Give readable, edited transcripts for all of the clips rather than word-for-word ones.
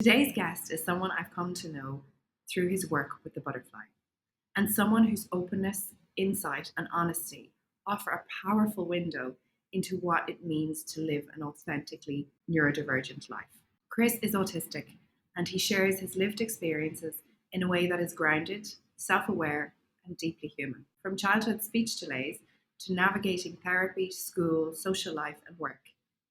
Today's guest is someone I've come to know through his work with the butterfly, and someone whose openness, insight, and honesty offer a powerful window into what it means to live an authentically neurodivergent life. Chris is autistic, and he shares his lived experiences in a way that is grounded, self aware, and deeply human. From childhood speech delays to navigating therapy, school, social life, and work,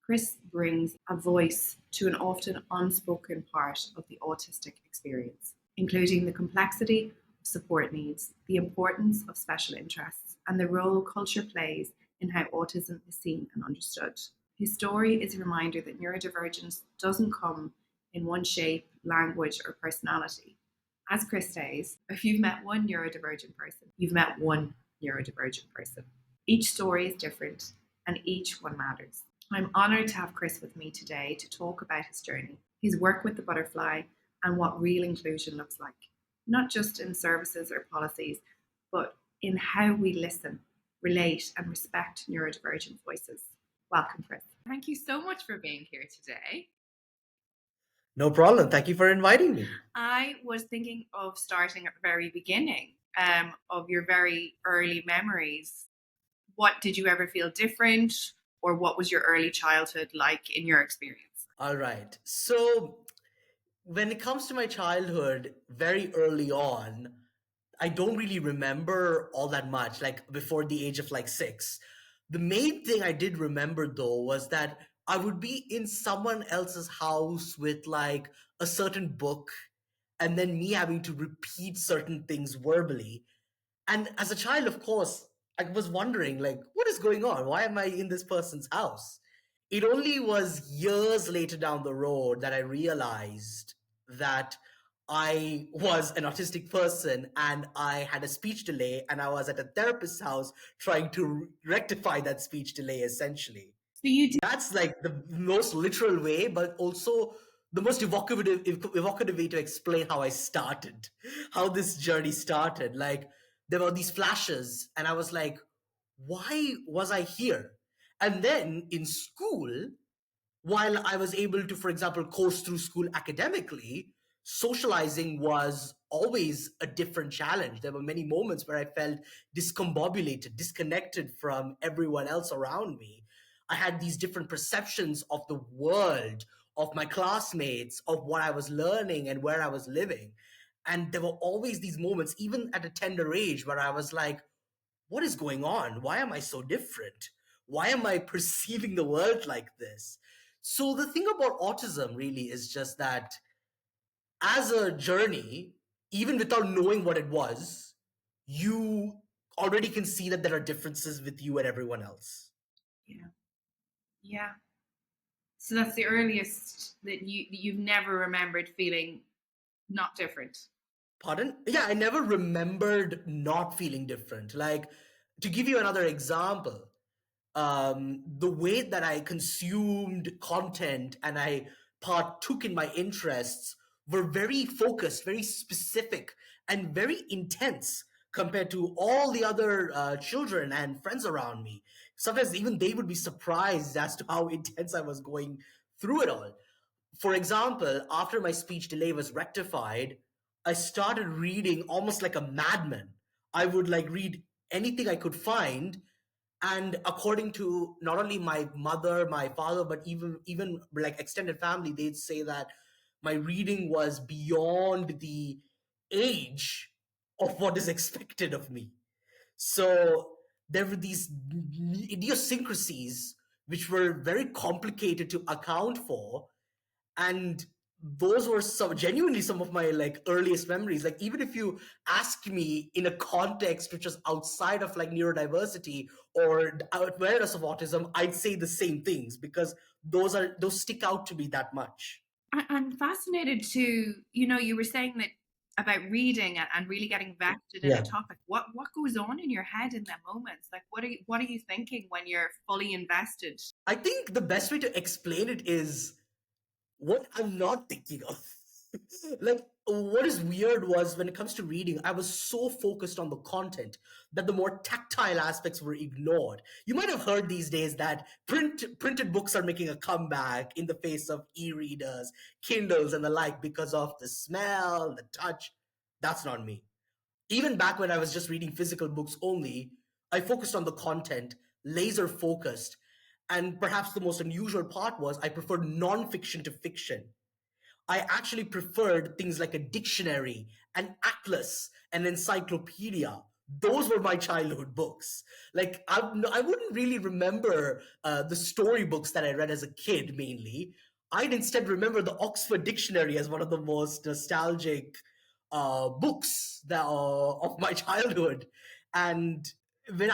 Chris brings a voice to an often unspoken part of the autistic experience, including the complexity of support needs, the importance of special interests, and the role culture plays in how autism is seen and understood. His story is a reminder that neurodivergence doesn't come in one shape, language, or personality. As Chris says, if you've met one neurodivergent person, you've met one neurodivergent person. Each story is different, and each one matters. I'm honoured to have Chris with me today to talk about his journey, his work with the butterfly, and what real inclusion looks like, not just in services or policies, but in how we listen, relate, and respect neurodivergent voices. Welcome, Chris. Thank you so much for being here today. No problem. Thank you for inviting me. I was thinking of starting at the very beginning of your very early memories. What did you ever feel different, or what was your early childhood like in your experience? All right. So, when it comes to my childhood, very early on, I don't really remember all that much, like before the age of like 6. The main thing I did remember though was that I would be in someone else's house with like a certain book, and then me having to repeat certain things verbally. And as a child, of course, I was wondering, like, what is going on? Why am I in this person's house? It only was years later down the road that I realized that I was an autistic person and I had a speech delay, and I was at a therapist's house trying to rectify that speech delay essentially. So you did. That's like the most literal way, but also the most evocative way to explain how I started, how this journey started. Like, there were these flashes, and I was like, why was I here? And then in school, while I was able to, for example, course through school academically, socializing was always a different challenge. There were many moments where I felt discombobulated, disconnected from everyone else around me. I had these different perceptions of the world, of my classmates, of what I was learning and where I was living. And there were always these moments, even at a tender age, where I was like, what is going on? Why am I so different? Why am I perceiving the world like this? So, the thing about autism really is just that as a journey, even without knowing what it was, you already can see that there are differences with you and everyone else. Yeah. Yeah. So that's the earliest that you've never remembered feeling not different. Pardon? Yeah, I never remembered not feeling different. Like, to give you another example, the way that I consumed content and I partook in my interests were very focused, very specific, and very intense compared to all the other children and friends around me. Sometimes even they would be surprised as to how intense I was going through it all. For example, after my speech delay was rectified, I started reading almost like a madman. I would like read anything I could find, and according to not only my mother, my father, but even like extended family, they'd say that my reading was beyond the age of what is expected of me. So there were these idiosyncrasies which were very complicated to account for, and those were genuinely some of my like earliest memories. Like, even if you ask me in a context which is outside of like neurodiversity or awareness of autism, I'd say the same things because those stick out to me that much. I'm fascinated to, you were saying that about reading and really getting vested in a Yeah. topic. What goes on in your head in that moments? Like, what are you thinking when you're fully invested? I think the best way to explain it is what I'm not thinking of. Like, what is weird was when it comes to reading, I was so focused on the content that the more tactile aspects were ignored. You might have heard these days that printed books are making a comeback in the face of e-readers, Kindles, and the like because of the smell, the touch. That's not me. Even back when I was just reading physical books only, I focused on the content, laser focused. And perhaps the most unusual part was I preferred non-fiction to fiction. I actually preferred things like a dictionary, an atlas, an encyclopedia. Those were my childhood books. Like, I wouldn't really remember the storybooks that I read as a kid mainly. I'd instead remember the Oxford Dictionary as one of the most nostalgic books of my childhood. And when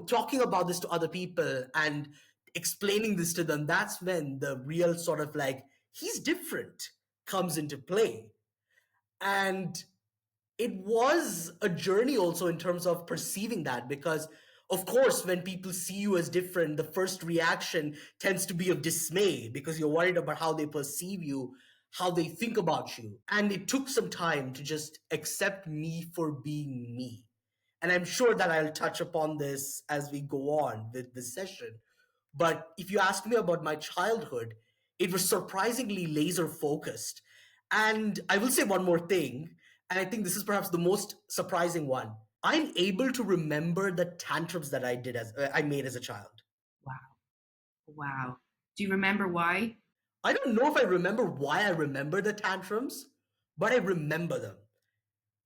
talking about this to other people and explaining this to them, that's when the real sort of like he's different comes into play. And it was a journey also in terms of perceiving that, because of course when people see you as different, the first reaction tends to be of dismay because you're worried about how they perceive you, how they think about you. And it took some time to just accept me for being me. And I'm sure that I'll touch upon this as we go on with this session. But if you ask me about my childhood, it was surprisingly laser focused. And I will say one more thing, and I think this is perhaps the most surprising one. I'm able to remember the tantrums that I made as a child. Wow. Wow. Do you remember why? I don't know if I remember why I remember the tantrums, but I remember them.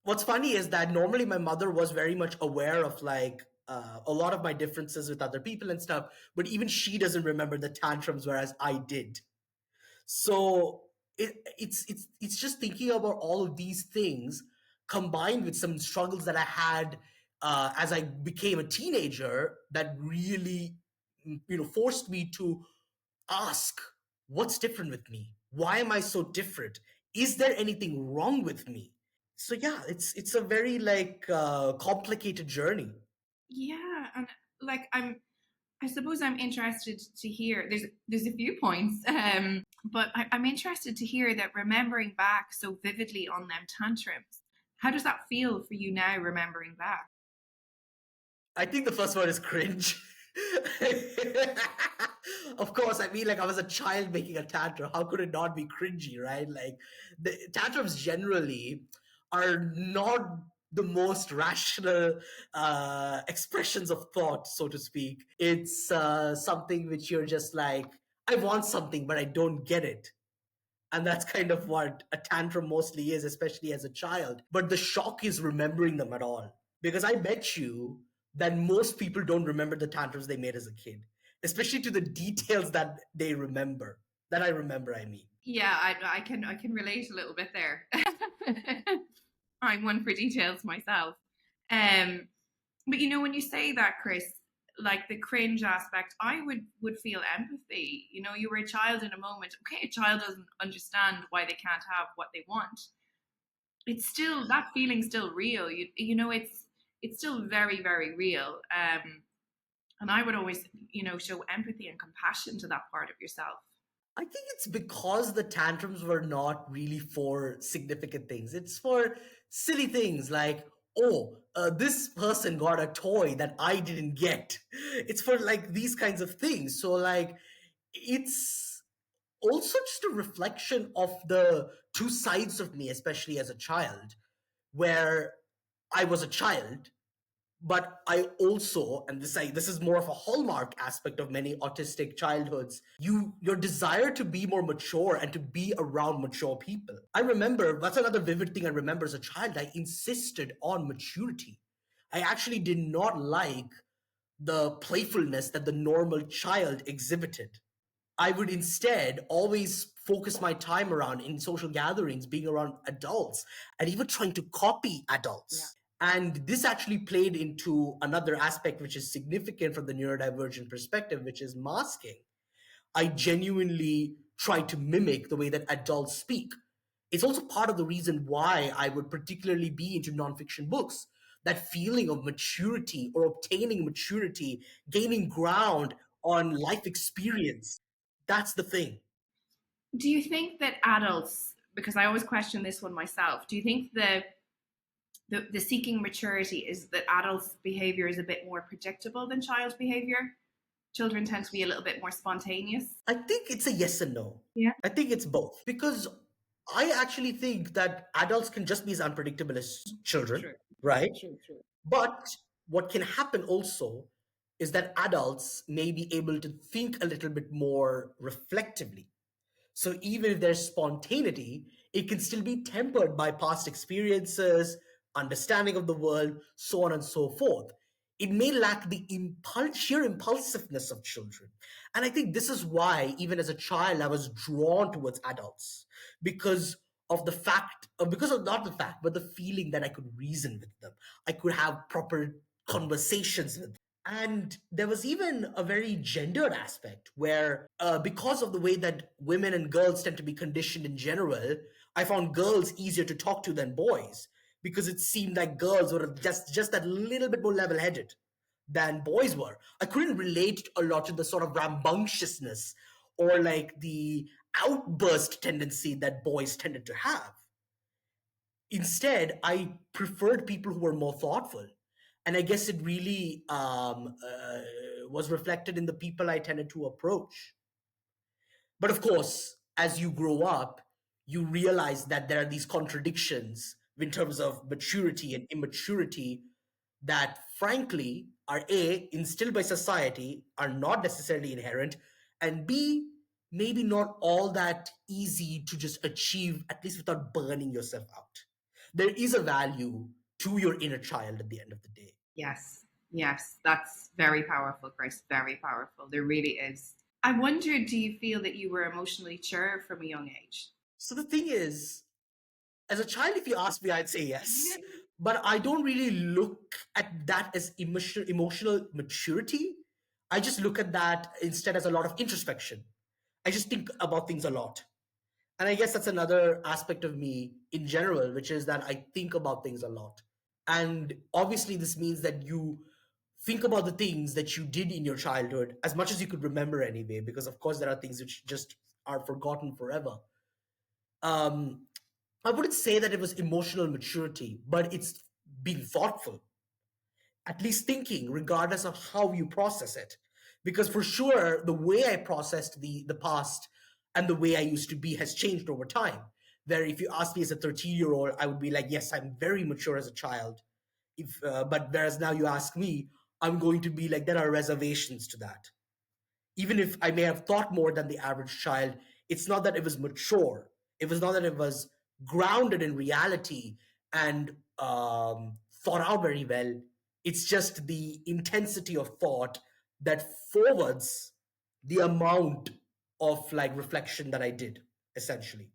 What's funny is that normally my mother was very much aware of like a lot of my differences with other people and stuff, but even she doesn't remember the tantrums, whereas I did. So it's just thinking about all of these things combined with some struggles that I had as I became a teenager that really forced me to ask, what's different with me? Why am I so different? Is there anything wrong with me? So yeah, it's a very like complicated journey. Yeah, and like I suppose I'm interested to hear. There's a few points, but I'm interested to hear that remembering back so vividly on them tantrums. How does that feel for you now, remembering back? I think the first one is cringe. Of course, I mean, like I was a child making a tantrum. How could it not be cringy, right? Like the tantrums generally are not the most rational expressions of thought, so to speak. It's something which you're just like, I want something, but I don't get it. And that's kind of what a tantrum mostly is, especially as a child. But the shock is remembering them at all. Because I bet you that most people don't remember the tantrums they made as a kid, especially to the details that they remember. That I remember, I mean. Yeah, I can relate a little bit there. I'm one for details myself. Um, but when you say that, Chris, like the cringe aspect, I would feel empathy. You were a child in a moment. Okay, a child doesn't understand why they can't have what they want. It's still that feeling's still real. It's still very, very real. And I would always, show empathy and compassion to that part of yourself. I think it's because the tantrums were not really for significant things. It's for silly things like, oh, this person got a toy that I didn't get. It's for like these kinds of things. So, like, it's also just a reflection of the two sides of me, especially as a child, where I was a child, but I also, and this is more of a hallmark aspect of many autistic childhoods, your desire to be more mature and to be around mature people. I remember that's another vivid thing I remember as a child. I insisted on maturity. I actually did not like the playfulness that the normal child exhibited. I would instead always focus my time around in social gatherings, being around adults, and even trying to copy Yeah. adults. And this actually played into another aspect which is significant from the neurodivergent perspective, which is masking. I genuinely try to mimic the way that adults speak. It's also part of the reason why I would particularly be into nonfiction books. That feeling of maturity or obtaining maturity, gaining ground on life experience. That's the thing. Do you think that adults, because I always question this one myself. Do you think the seeking maturity is that adults' behavior is a bit more predictable than child behavior? Children tend to be a little bit more spontaneous. I think it's a yes and no. Yeah. I think it's both because I actually think that adults can just be as unpredictable as children, True. right? True. True. But what can happen also is that adults may be able to think a little bit more reflectively. So even if there's spontaneity, it can still be tempered by past experiences, understanding of the world, so on and so forth. It may lack the sheer impulsiveness of children. And I think this is why, even as a child, I was drawn towards adults because of the fact, because of not the fact, but the feeling that I could reason with them. I could have proper conversations with them. And there was even a very gendered aspect where, because of the way that women and girls tend to be conditioned in general, I found girls easier to talk to than boys because it seemed like girls were just that little bit more level headed than boys were. I couldn't relate a lot to the sort of rambunctiousness or like the outburst tendency that boys tended to have. Instead, I preferred people who were more thoughtful. And I guess it really was reflected in the people I tended to approach. But of course, as you grow up, you realize that there are these contradictions in terms of maturity and immaturity that, frankly, are A, instilled by society, are not necessarily inherent, and B, maybe not all that easy to just achieve, at least without burning yourself out. There is a value to your inner child at the end of the day. Yes. Yes. That's very powerful, Chris. Very powerful. There really is. I wonder, do you feel that you were emotionally mature from a young age? So the thing is, as a child, if you ask me, I'd say yes. But I don't really look at that as emotional maturity. I just look at that instead as a lot of introspection. I just think about things a lot. And I guess that's another aspect of me in general, which is that I think about things a lot. And obviously, this means that you think about the things that you did in your childhood as much as you could remember anyway, because of course, there are things which just are forgotten forever. Um, I wouldn't say that it was emotional maturity, but it's being thoughtful, at least thinking, regardless of how you process it. Because for sure, the way I processed the past and the way I used to be has changed over time. Where if you ask me as a 13-year-old, I would be like, yes, I'm very mature as a child. But whereas now you ask me, I'm going to be like, there are reservations to that. Even if I may have thought more than the average child, it's not that it was mature. It was not that it was grounded in reality and thought out very well. It's just the intensity of thought that forwards the amount of like reflection that I did, essentially.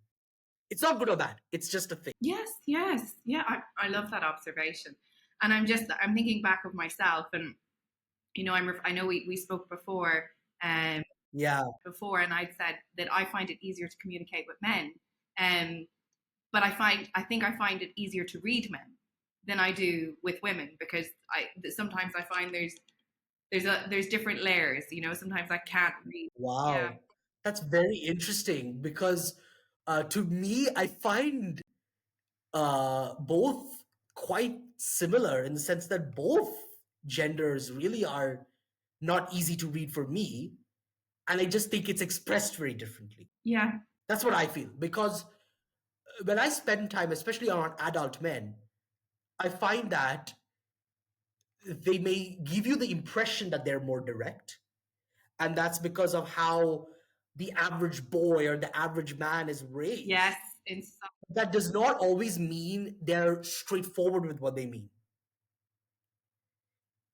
It's not good or bad. It's just a thing. Yes, yes. Yeah, I love that observation. And I'm thinking back of myself, and I know we spoke um Yeah. before, and I'd said that I find it easier to communicate with men. But I think I find it easier to read men than I do with women, because sometimes I find there's different layers. Sometimes I can't read. Yeah. Wow. That's very interesting because to me, I find both quite similar in the sense that both genders really are not easy to read for me. And I just think it's expressed very differently. Yeah. That's what I feel. Because when I spend time, especially around adult men, I find that they may give you the impression that they're more direct. And that's because of how the average boy or the average man is raised. Yes. In some, That does not always mean they're straightforward with what they mean.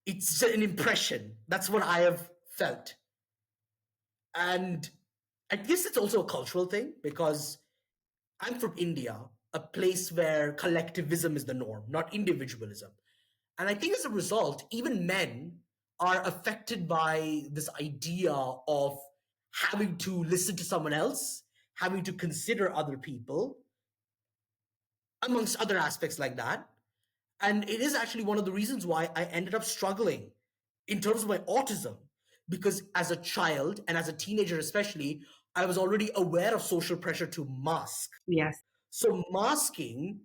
It's an impression. That's what I have felt. And I guess it's also a cultural thing because I'm from India, a place where collectivism is the norm, not individualism. And I think as a result, even men are affected by this idea of having to listen to someone else, having to consider other people, amongst other aspects like that. And it is actually one of the reasons why I ended up struggling in terms of my autism. Because as a child and as a teenager, especially, I was already aware of social pressure to mask. yes. So masking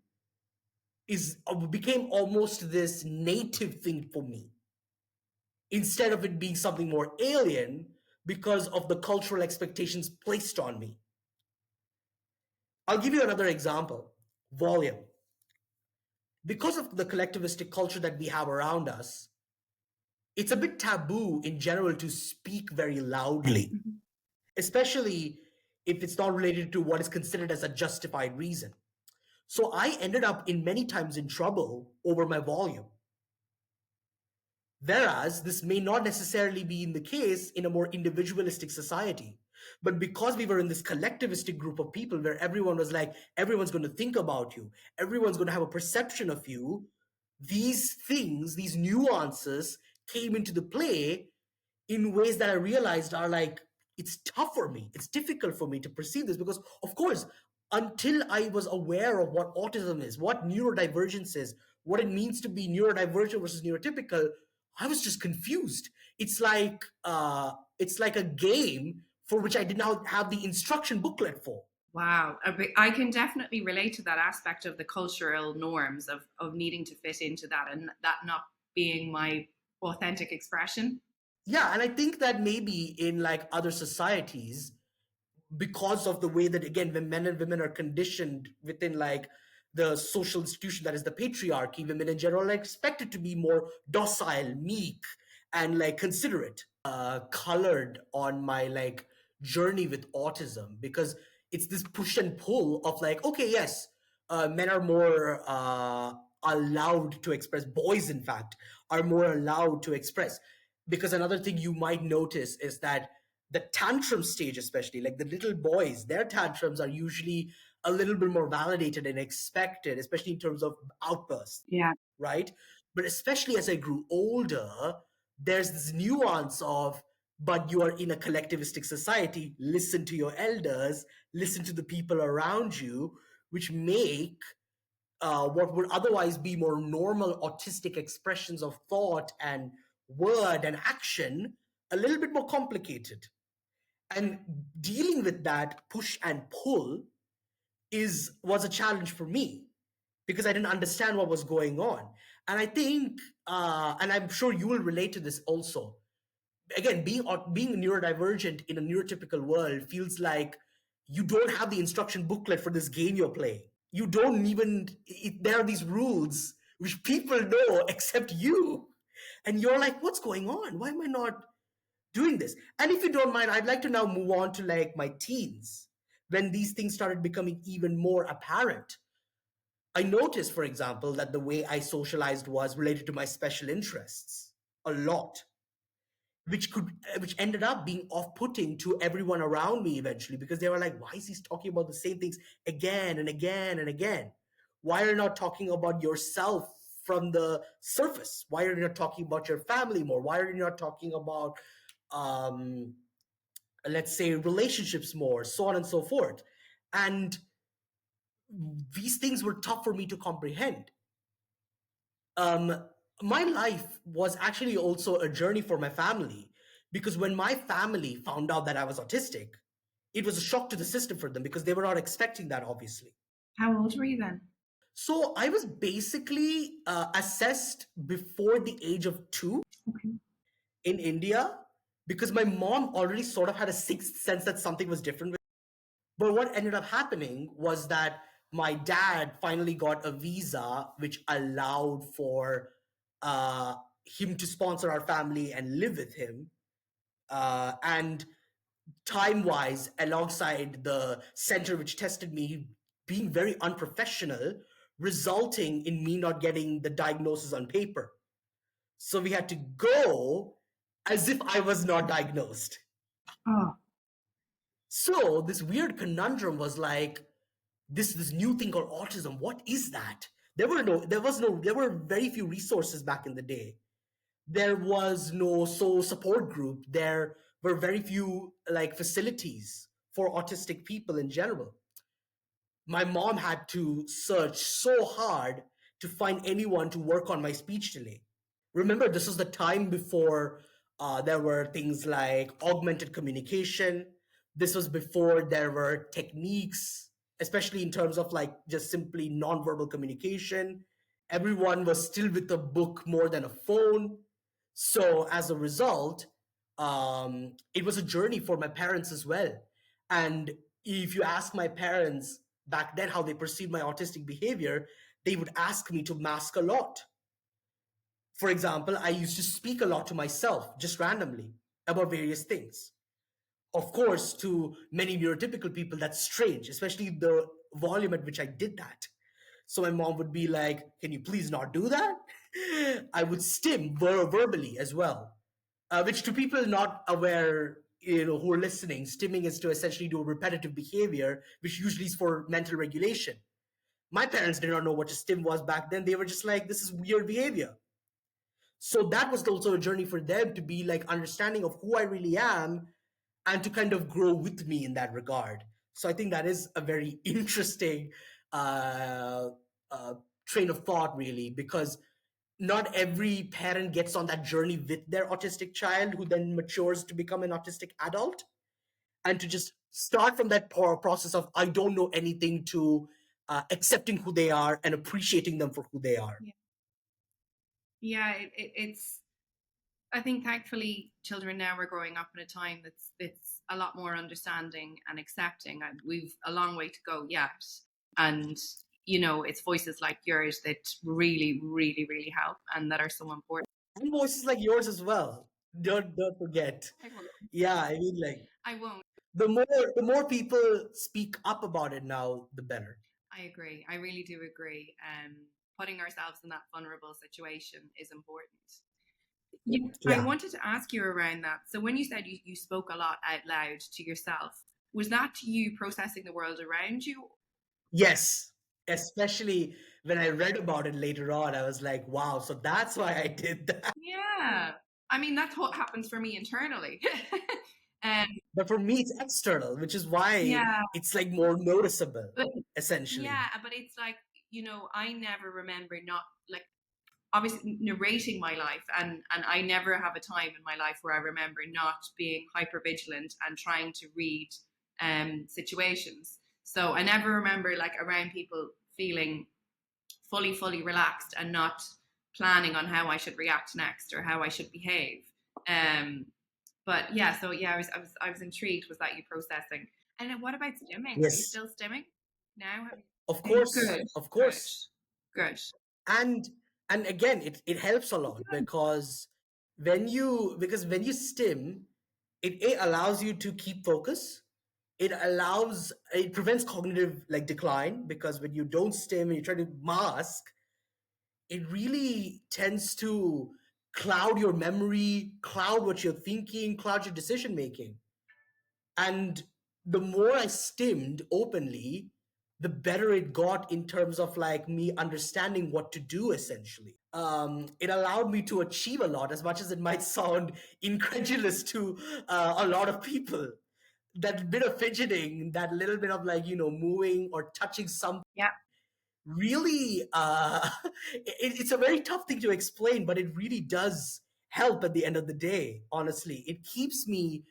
is became almost this native thing for me instead of it being something more alien because of the cultural expectations placed on me. I'll give you another example. Volume. Because of the collectivistic culture that we have around us, it's a bit taboo in general to speak very loudly, Mhm. especially if it's not related to what is considered as a justified reason. So I ended up in many times in trouble over my volume. Whereas this may not necessarily be in the case in a more individualistic society. But because we were in this collectivistic group of people where everyone was like, everyone's going to think about you, everyone's going to have a perception of you, these things, these nuances came into the play in ways that I realized are like, it's tough for me. It's difficult for me to perceive this because, of course, until I was aware of what autism is, what neurodivergence is, what it means to be neurodivergent versus neurotypical, I was just confused. It's like a game for which I did not have the instruction booklet for. Wow. I can definitely relate to that aspect of the cultural norms of needing to fit into that and that not being my authentic expression. Yeah, and I think that maybe in like other societies, because of the way that again when men and women are conditioned within like the social institution that is the patriarchy, women in general are expected to be more docile, meek, and like considerate. Colored on my like journey with autism because it's this push and pull of like, okay, yes, men are more allowed to express, boys in fact are more allowed to express, because another thing you might notice is that the tantrum stage, especially like the little boys, their tantrums are usually a little bit more validated and expected, especially in terms of outbursts, Yeah. right? But especially as I grew older, there's this nuance of, but you are in a collectivistic society, listen to your elders, listen to the people around you, which make what would otherwise be more normal autistic expressions of thought and word and action a little bit more complicated. And dealing with that push and pull is was a challenge for me because I didn't understand what was going on. And I think, and I'm sure you will relate to this also. Again, being neurodivergent in a neurotypical world feels like you don't have the instruction booklet for this game you're playing. You don't even. There are these rules which people know except you, and you're like, "What's going on? Why am I not doing this?" And if you don't mind, I'd like to now move on to like my teens when these things started becoming even more apparent. I noticed, for example, that the way I socialized was related to my special interests a lot, which ended up being off-putting to everyone around me eventually because they were like, why is he talking about the same things again and again and again? Why are you not talking about yourself from the surface? Why are you not talking about your family more? Why are you not talking about um, let's say relationships more, so on and so forth? And these things were tough for me to comprehend. um, my life was actually also a journey for my family because when my family found out that I was autistic, it was a shock to the system for them because they were not expecting that, obviously. How old were you then? So I was basically assessed before the age of 2 Okay. in India because my mom already sort of had a sixth sense that something was different. But what ended up happening was that my dad finally got a visa which allowed for uh, him to sponsor our family and live with him. And time wise, alongside the center which tested me being very unprofessional, resulting in me not getting the diagnosis on paper. So we had to go as if I was not diagnosed. Oh, So this weird conundrum was like, this new thing called autism. What is that? There were very few resources back in the day. There was no sole support group. There were very few like facilities for autistic people in general. My mom had to search so hard to find anyone to work on my speech delay. Remember, this was the time before there were things like augmented communication. This was before there were techniques. especially in terms of like just simply nonverbal communication. Everyone was still with a book more than a phone. So as a result, it was a journey for my parents as well. And if you ask my parents back then how they perceived my autistic behavior, they would ask me to mask a lot. For example, I used to speak a lot to myself, just randomly, about various things. Of course, to many neurotypical people, that's strange, especially the volume at which I did that. So my mom would be like, "Can you please not do that?" I would stim verbally as well, which to people not aware, who are listening, stimming is to essentially do a repetitive behavior, which usually is for mental regulation. My parents did not know what a stim was back then. They were just like, "This is weird behavior." So that was also a journey for them to be like understanding of who I really am and to kind of grow with me in that regard. So I think that is a very interesting uh, uh, train of thought, really, because not every parent gets on that journey with their autistic child who then matures to become an autistic adult, and to just start from that process of I don't know anything to accepting who they are and appreciating them for who they are. Yeah, yeah. It's. I think thankfully children now are growing up in a time that's a lot more understanding and accepting, and we've a long way to go yet. And it's voices like yours that really, really, really help and that are so important. And voices like yours as well. Don't forget. I won't. Yeah, I mean, like I won't. the more people speak up about it now, the better. I agree. I really do agree. Putting ourselves in that vulnerable situation is important. I Yeah. wanted to ask you around that. So when you said you spoke a lot out loud to yourself, was that you processing the world around you? Yes. Especially when I read about it later on, I was like, wow, so that's why I did that. Yeah. I mean, that's what happens for me internally. um, But for me, it's external, which is why yeah. it's like more noticeable, But essentially. yeah, but it's like, I never remember not like obviously narrating my life, and I never have a time in my life where I remember not being hyper vigilant and trying to read situations. So I never remember like around people feeling fully relaxed and not planning on how I should react next or how I should behave. Um, but yeah, so yeah, I was intrigued. Was that you processing? And then what about stimming? Are you Yes. still stimming now? Of Good, course. Of good, course. good. and and again, it helps a lot because when you stim, it allows you to keep focus. It prevents cognitive like decline, because when you don't stim and you try to mask, it really tends to cloud your memory, cloud what you're thinking, cloud your decision making. And the more I stimmed openly, the better it got in terms of like me understanding what to do, essentially. It allowed me to achieve a lot, as much as it might sound incredulous to a lot of people. That bit of fidgeting, that little bit of like, moving or touching something, Yeah. really, it's a very tough thing to explain, but it really does help at the end of the day. Honestly, it keeps me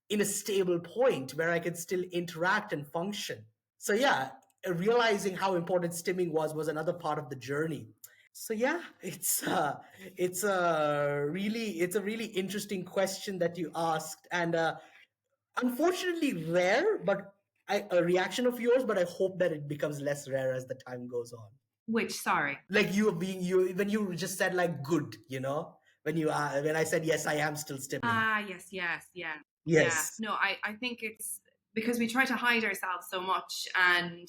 in a stable point where I can still interact and function. So yeah, realizing how important stimming was another part of the journey. So yeah, it's a really interesting question that you asked, and unfortunately rare, but a reaction of yours. But I hope that it becomes less rare as the time goes on. Which, sorry. Like you being you when you just said like good, when I said yes, I am still stimming. Ah, yes, yes, yeah, yeah. Yes. No, I think it's because we try to hide ourselves so much, and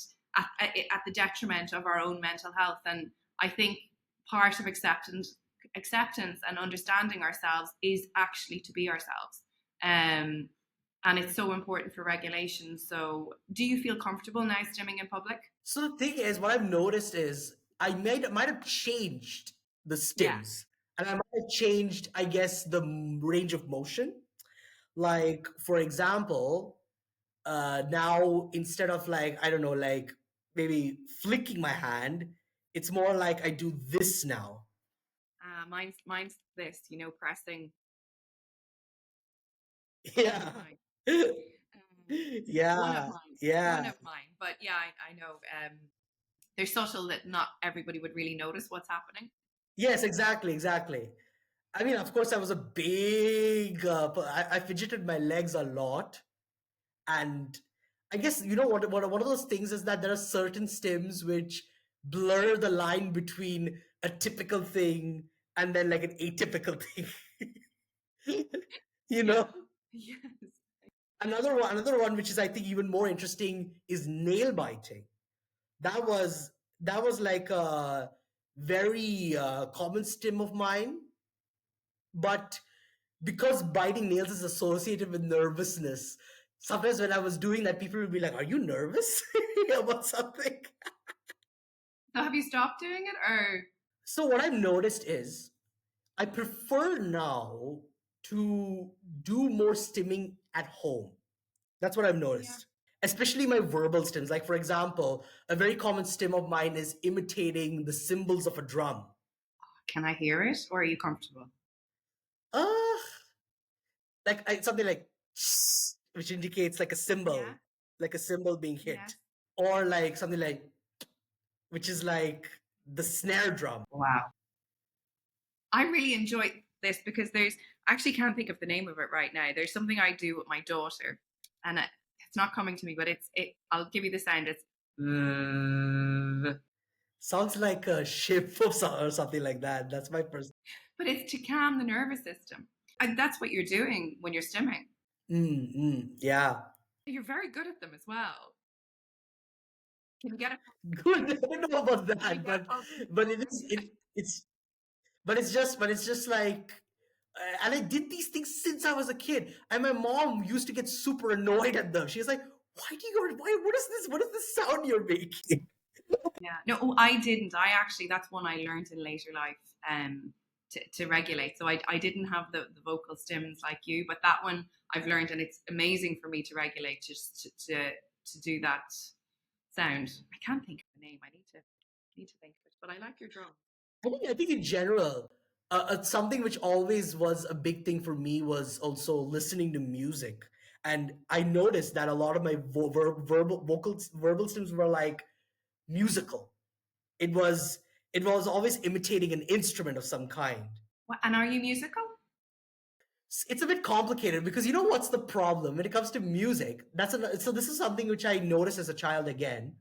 at the detriment of our own mental health. And I think part of acceptance and understanding ourselves is actually to be ourselves. Um, and it's so important for regulation. So, do you feel comfortable now stimming in public? So the thing is, what I've noticed is might have changed the Yeah. stims, and I might have changed, I guess, the range of motion. Like, for example, now instead of like, I don't know, like maybe flicking my hand, it's more like I do this now. Mine's this, pressing. Yeah. One of Yeah, mine. One yeah. of mine. But yeah, I know. They're subtle that not everybody would really notice what's happening. Yes, exactly, exactly. I mean, of course, I was a big, I fidgeted my legs a lot. And I guess, you know, one of those things is that there are certain stims which blur the line between a typical thing and then like an atypical thing. You Yeah. know? Yes. Another one which is I think even more interesting is nail biting. That was that was like a very common stim of mine, but because biting nails is associated with nervousness, sometimes when I was doing that, people would be like, "Are you nervous about something?" So have you stopped doing it or? So what I've noticed is I prefer now to do more stimming at home. That's what I've Yeah. noticed. Especially my verbal stims. Like, for example, a very common stim of mine is imitating the cymbals of a drum. Can I hear it or are you comfortable? Uh, something like which indicates Yeah. like a cymbal being Yes. hit, or like something like which is like the snare drum. Wow. I really enjoy this because there's I actually can't think of the name of it right now. There's something I do with my daughter, and it's not coming to me, but it. I'll give you the sound. It's Sounds like a ship or something like that. That's my first. but it's to calm the nervous system. And that's what you're doing when you're stimming. Yeah. You're very good at them as well. Can you get it? Good. I don't know about Can you that, get but it's but it's just like and I did these things since I was a kid. And my mom used to get super annoyed at them. She's like, why what is this sound you're making? Yeah. No, oh, I didn't. I actually, that's one I learned in later life to regulate. So I didn't have the vocal stems like you, but that one I've learned and it's amazing for me to regulate just to do that sound. I can't think of the name. I need to think of it, but I like your drum. I think in general, something which always was a big thing for me was also listening to music. And I noticed that a lot of my verbal stems were like musical. It was it was always imitating an instrument of some kind. And are you musical? It's a bit complicated because you know what's the problem when it comes to music. So this is something which I noticed as a child again.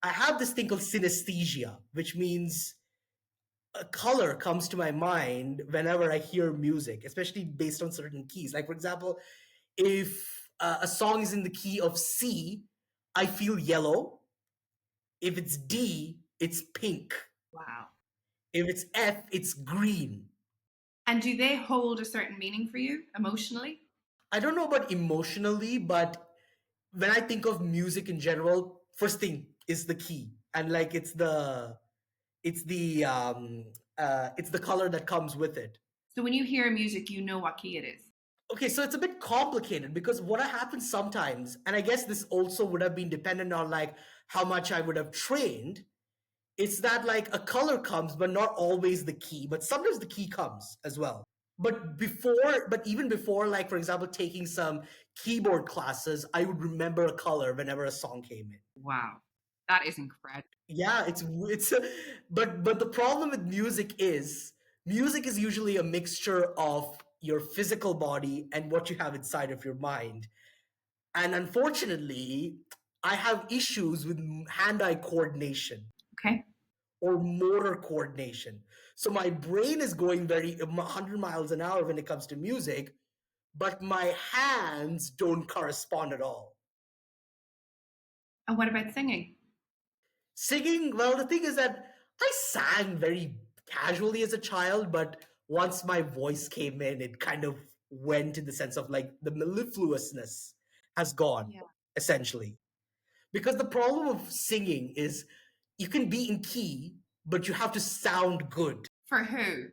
I have this thing called synesthesia, which means a color comes to my mind whenever I hear music, especially based on certain keys. Like, for example, if a song is in the key of C, I feel yellow. If it's D, it's pink. Wow. If it's F, it's green. And do they hold a certain meaning for you emotionally? I don't know about emotionally, but when I think of music in general, first thing is the key. And like it's the color that comes with it. So when you hear music, you know what key it is. Okay, so it's a bit complicated because what happens sometimes, and I guess this also would have been dependent on like how much I would have trained, it's that like a color comes, but not always the key, but sometimes the key comes as well. But even before, like for example, taking some keyboard classes, I would remember a color whenever a song came in. Wow. That is incredible. Yeah, but the problem with music is usually a mixture of your physical body and what you have inside of your mind. And unfortunately, I have issues with hand-eye coordination Okay. or motor coordination. So my brain is going very 100 miles an hour when it comes to music, but my hands don't correspond at all. And what about singing? Singing, well, the thing is that I sang very casually as a child, but once my voice came in, it kind of went in the sense of like the mellifluousness has gone, Yeah. essentially. Because the problem of singing is you can be in key, but you have to sound good For who?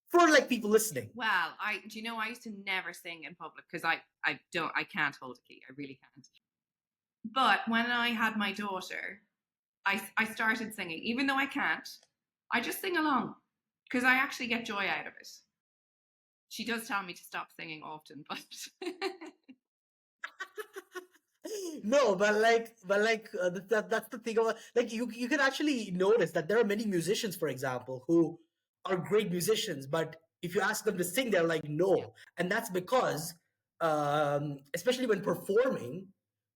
for like people listening. Well, I do you know I used to never sing in public because I can't hold a key. I really can't. But when I had my daughter, I started singing. Even though I can't, I just sing along because I actually get joy out of it. She does tell me to stop singing often, but No, that's the thing about, like, you can actually notice that there are many musicians, for example, who are great musicians, but if you ask them to sing, they're like no, and that's because especially when performing,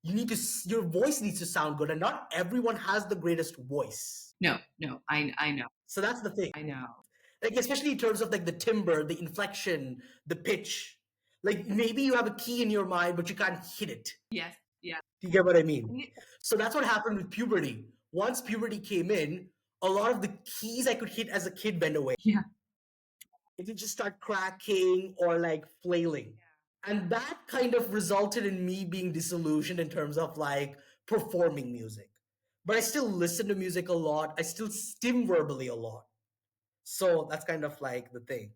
your voice needs to sound good, and not everyone has the greatest voice. No, no, I know, So that's the thing. I know. Like, especially in terms of like the timbre, the inflection, the pitch. Like, maybe you have a key in your mind, but you can't hit it. Yes, yeah. Do you get what I mean? So that's what happened with puberty. Once puberty came in, a lot of the keys I could hit as a kid went away. Yeah. It would just start cracking or like flailing. And that kind of resulted in me being disillusioned in terms of like performing music. But I still listen to music a lot. I still stim verbally a lot. So that's kind of like the thing.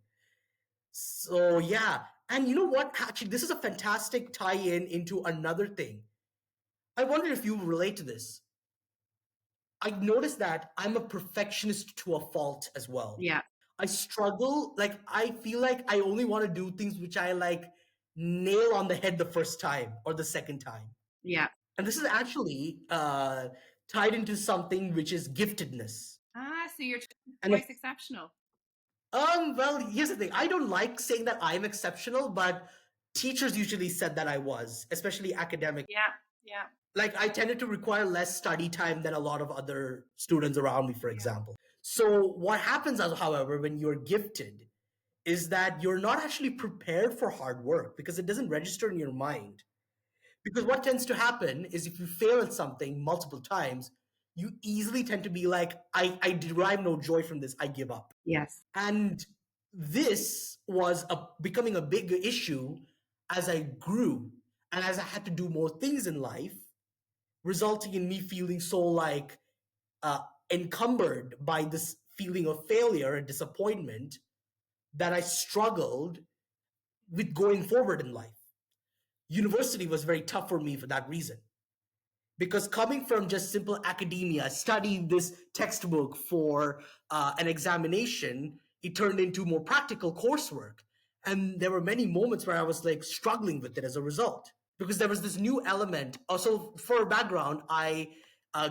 So yeah. And you know what? Actually, this is a fantastic tie-in into another thing. I wonder if you relate to this. I noticed that I'm a perfectionist to a fault as well. Yeah. I struggle, like, I feel like I only want to do things which I like nail on the head the first time or the second time. Yeah. And this is actually tied into something which is giftedness. So you're And twice exceptional. well, here's the thing. I don't like saying that I'm exceptional, but teachers usually said that I was, especially academic. Yeah, yeah. Like, I tended to require less study time than a lot of other students around me, for example. So what happens, however, when you're gifted is that you're not actually prepared for hard work because it doesn't register in your mind. Because what tends to happen is if you fail at something multiple times, you easily tend to be like, I derive no joy from this, I give up. Yes. And this was becoming a big issue as I grew and as I had to do more things in life, resulting in me feeling so like encumbered by this feeling of failure and disappointment that I struggled with going forward in life. University was very tough for me for that reason. Because coming from just simple academia, studying this textbook for an examination, it turned into more practical coursework. And there were many moments where I was like struggling with it as a result. Because there was this new element. Also, for background, I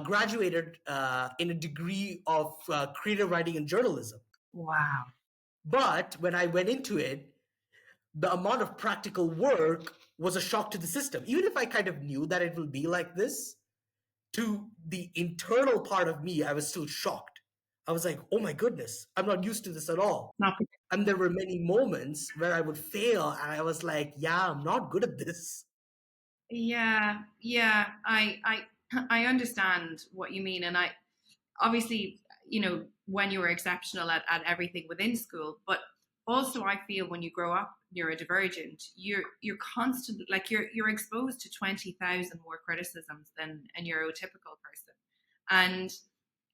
graduated in a degree of creative writing and journalism. Wow. But when I went into it, the amount of practical work was a shock to the system. Even if I kind of knew that it will be like this, to the internal part of me, I was still shocked. I was like, oh my goodness, I'm not used to this at all. And there were many moments where I would fail and I was like, yeah, I'm not good at this. Yeah, yeah. I understand what you mean. And I obviously, when you were exceptional at everything within school, but also I feel when you grow up neurodivergent, you're constantly like you're exposed to 20,000 more criticisms than a neurotypical person. And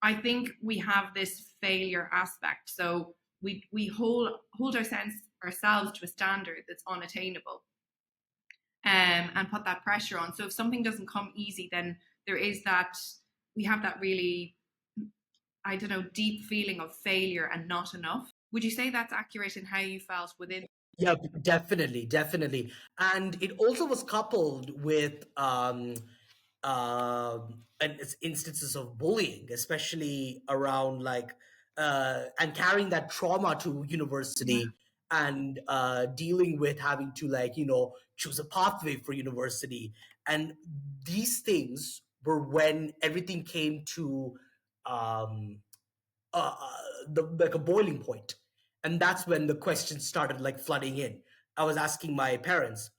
I think we have this failure aspect. So we hold ourselves to a standard that's unattainable, and put that pressure on. So if something doesn't come easy, then there is that, we have that really, I don't know, deep feeling of failure and not enough. Would you say that's accurate in how you felt within? Yeah, definitely, definitely. And it also was coupled with and it's instances of bullying, especially around like and carrying that trauma to university and dealing with having to like choose a pathway for university, and these things were when everything came to um, like a boiling point, and that's when the questions started like flooding in. I was asking my parents,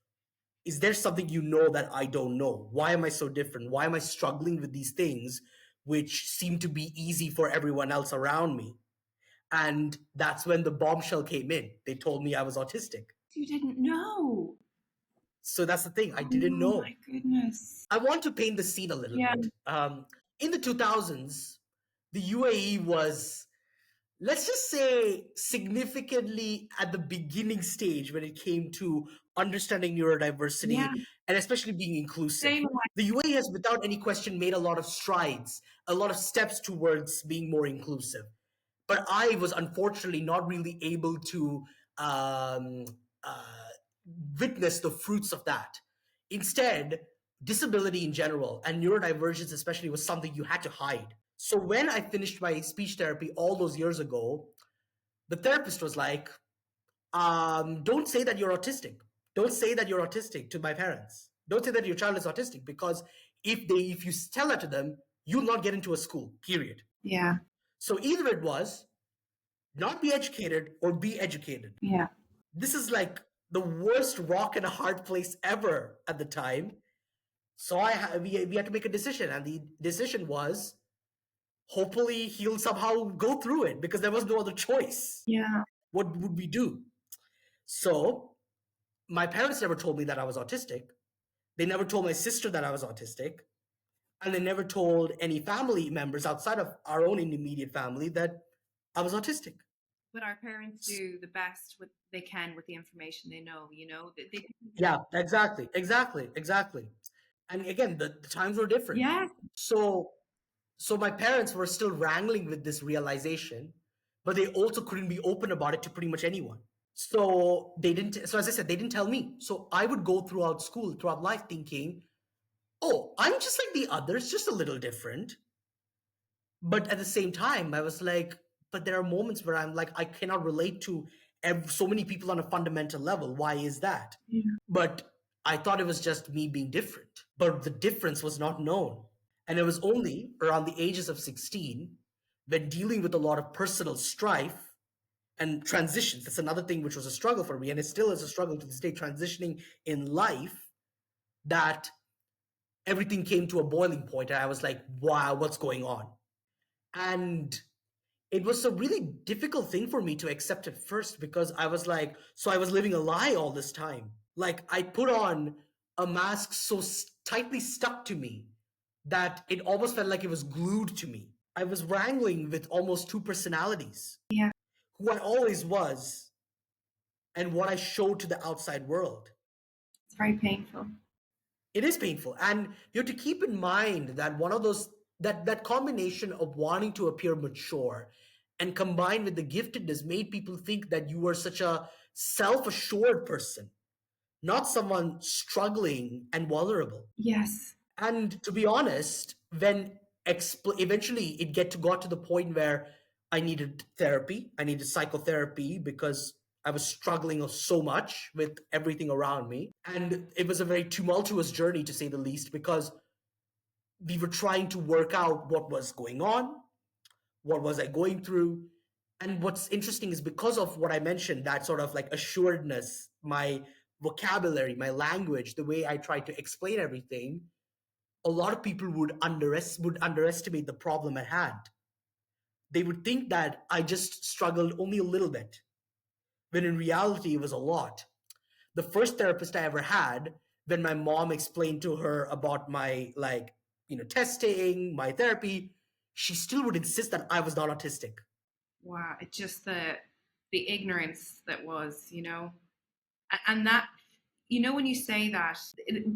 is there something that I don't know? Why am I so different? Why am I struggling with these things which seem to be easy for everyone else around me? And that's when the bombshell came in. They told me I was autistic. You didn't know. So that's the thing. I didn't Oh know. my goodness. I want to paint the scene a little bit. In the 2000s, the UAE was, let's just say, significantly at the beginning stage when it came to understanding neurodiversity and especially being inclusive. The UAE has, without any question, made a lot of strides, a lot of steps towards being more inclusive. But I was unfortunately not really able to um, uh, witness the fruits of that. Instead, disability in general and neurodivergence especially was something you had to hide. So when I finished my speech therapy all those years ago, the therapist was like, don't say that you're autistic. Don't say that you're autistic to my parents. Don't say that your child is autistic, because if you tell that to them, you'll not get into a school, period. Yeah. So either it was not be educated or be educated. Yeah. This is like the worst rock and a hard place ever at the time. So we had to make a decision, and the decision was hopefully he'll somehow go through it, because there was no other choice. Yeah. What would we do? So my parents never told me that I was autistic. They never told my sister that I was autistic. And they never told any family members outside of our own immediate family that I was autistic. But our parents do the best with they can with the information they know, you know. They Yeah, exactly. And again, the times were different. Yeah. So my parents were still wrangling with this realization, but they also couldn't be open about it to pretty much anyone. So they didn't. So as I said, they didn't tell me. So I would go throughout school, throughout life, thinking, "Oh, I'm just like the others, just a little different." But at the same time, I was like, "But there are moments where I'm like, I cannot relate to so many people on a fundamental level. Why is that?" Yeah. But I thought it was just me being different. But the difference was not known. And it was only around the ages of 16, when dealing with a lot of personal strife and transitions. That's another thing which was a struggle for me, and it still is a struggle to this day, transitioning in life, that everything came to a boiling point, and I was like, wow, what's going on? And it was a really difficult thing for me to accept at first, because I was like, so I was living a lie all this time. Like, I put on a mask so tightly stuck to me that it almost felt like it was glued to me. I was wrangling with almost two personalities. Yeah. Who I always was and what I showed to the outside world. It's very painful. It is painful. And you have to keep in mind that one of those that combination of wanting to appear mature and combined with the giftedness made people think that you were such a self-assured person, not someone struggling and vulnerable. Yes. And to be honest, when eventually it got to the point where I needed therapy, I needed psychotherapy, because I was struggling so much with everything around me. And it was a very tumultuous journey, to say the least, because we were trying to work out what was going on, what was I going through. And what's interesting is, because of what I mentioned, that sort of like assuredness, my vocabulary, my language, the way I tried to explain everything, a lot of people would underestimate the problem at hand. They would think that I just struggled only a little bit, when in reality it was a lot. The first therapist I ever had, when my mom explained to her about my testing, my therapy, she still would insist that I was not autistic. Wow. It's just the ignorance that was, you know, and that, you know, when you say that,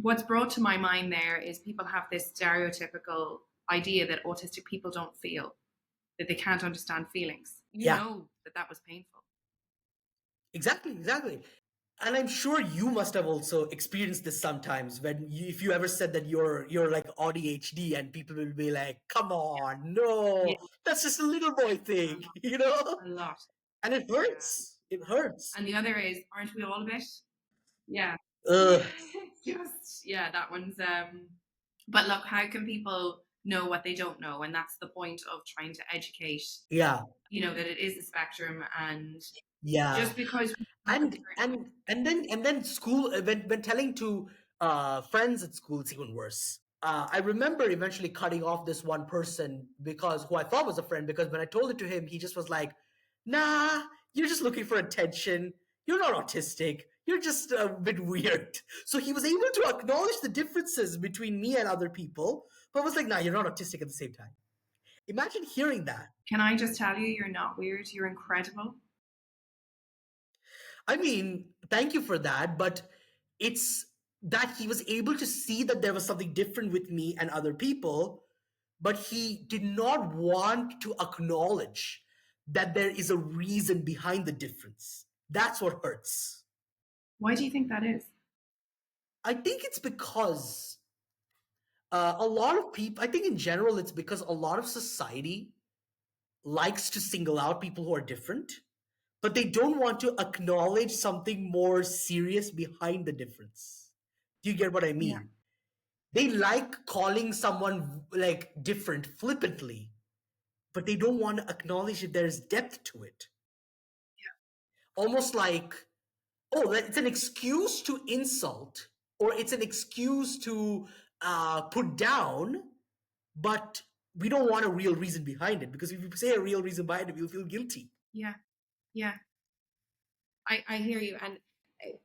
what's brought to my mind there is people have this stereotypical idea that autistic people don't feel, that they can't understand feelings. You know that was painful. Exactly. And I'm sure you must have also experienced this sometimes, if you ever said that you're like ADHD, and people will be like, "Come on, no, that's just a little boy thing," you know. A lot. And it hurts. It hurts. And the other is, aren't we all a bit? Yeah. Just that one's. But look, how can people know what they don't know? And that's the point of trying to educate. Yeah. You know that it is a spectrum, and just because and then school, when telling to friends at school, it's even worse. I remember eventually cutting off this one person, because who I thought was a friend, because when I told it to him, he just was like, "Nah, you're just looking for attention. You're not autistic. You're just a bit weird." So he was able to acknowledge the differences between me and other people, but was like, "Nah, you're not autistic at the same time." Imagine hearing that. Can I just tell you, you're not weird. You're incredible. I mean, thank you for that, but it's that he was able to see that there was something different with me and other people, but he did not want to acknowledge that there is a reason behind the difference. That's what hurts. Why do you think that is? I think it's because A lot of people, I think in general, it's because a lot of society likes to single out people who are different, but they don't want to acknowledge something more serious behind the difference. Do you get what I Yeah. mean? They like calling someone like different flippantly, but they don't want to acknowledge that there's depth to it. Almost like, oh, it's an excuse to insult, or it's an excuse to put down, but we don't want a real reason behind it, because if you say a real reason behind it, we'll feel guilty. Yeah. Yeah. I hear you, and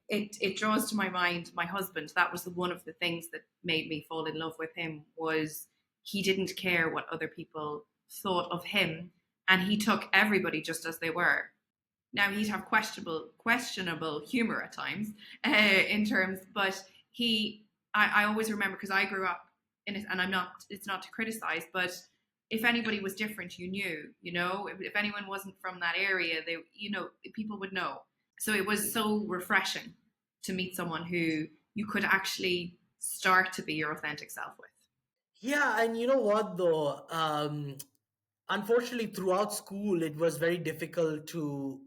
it draws to my mind my husband. That was one of the things that made me fall in love with him, was he didn't care what other people thought of him, and he took everybody just as they were. Now he'd have questionable humor at times, in terms, but I always remember, because I grew up in it, and I'm not. It's not to criticize, but if anybody was different, you know, if anyone wasn't from that area, they, people would know. So it was so refreshing to meet someone who you could actually start to be your authentic self with. Yeah, and you know what though? Unfortunately, throughout school, it was very difficult to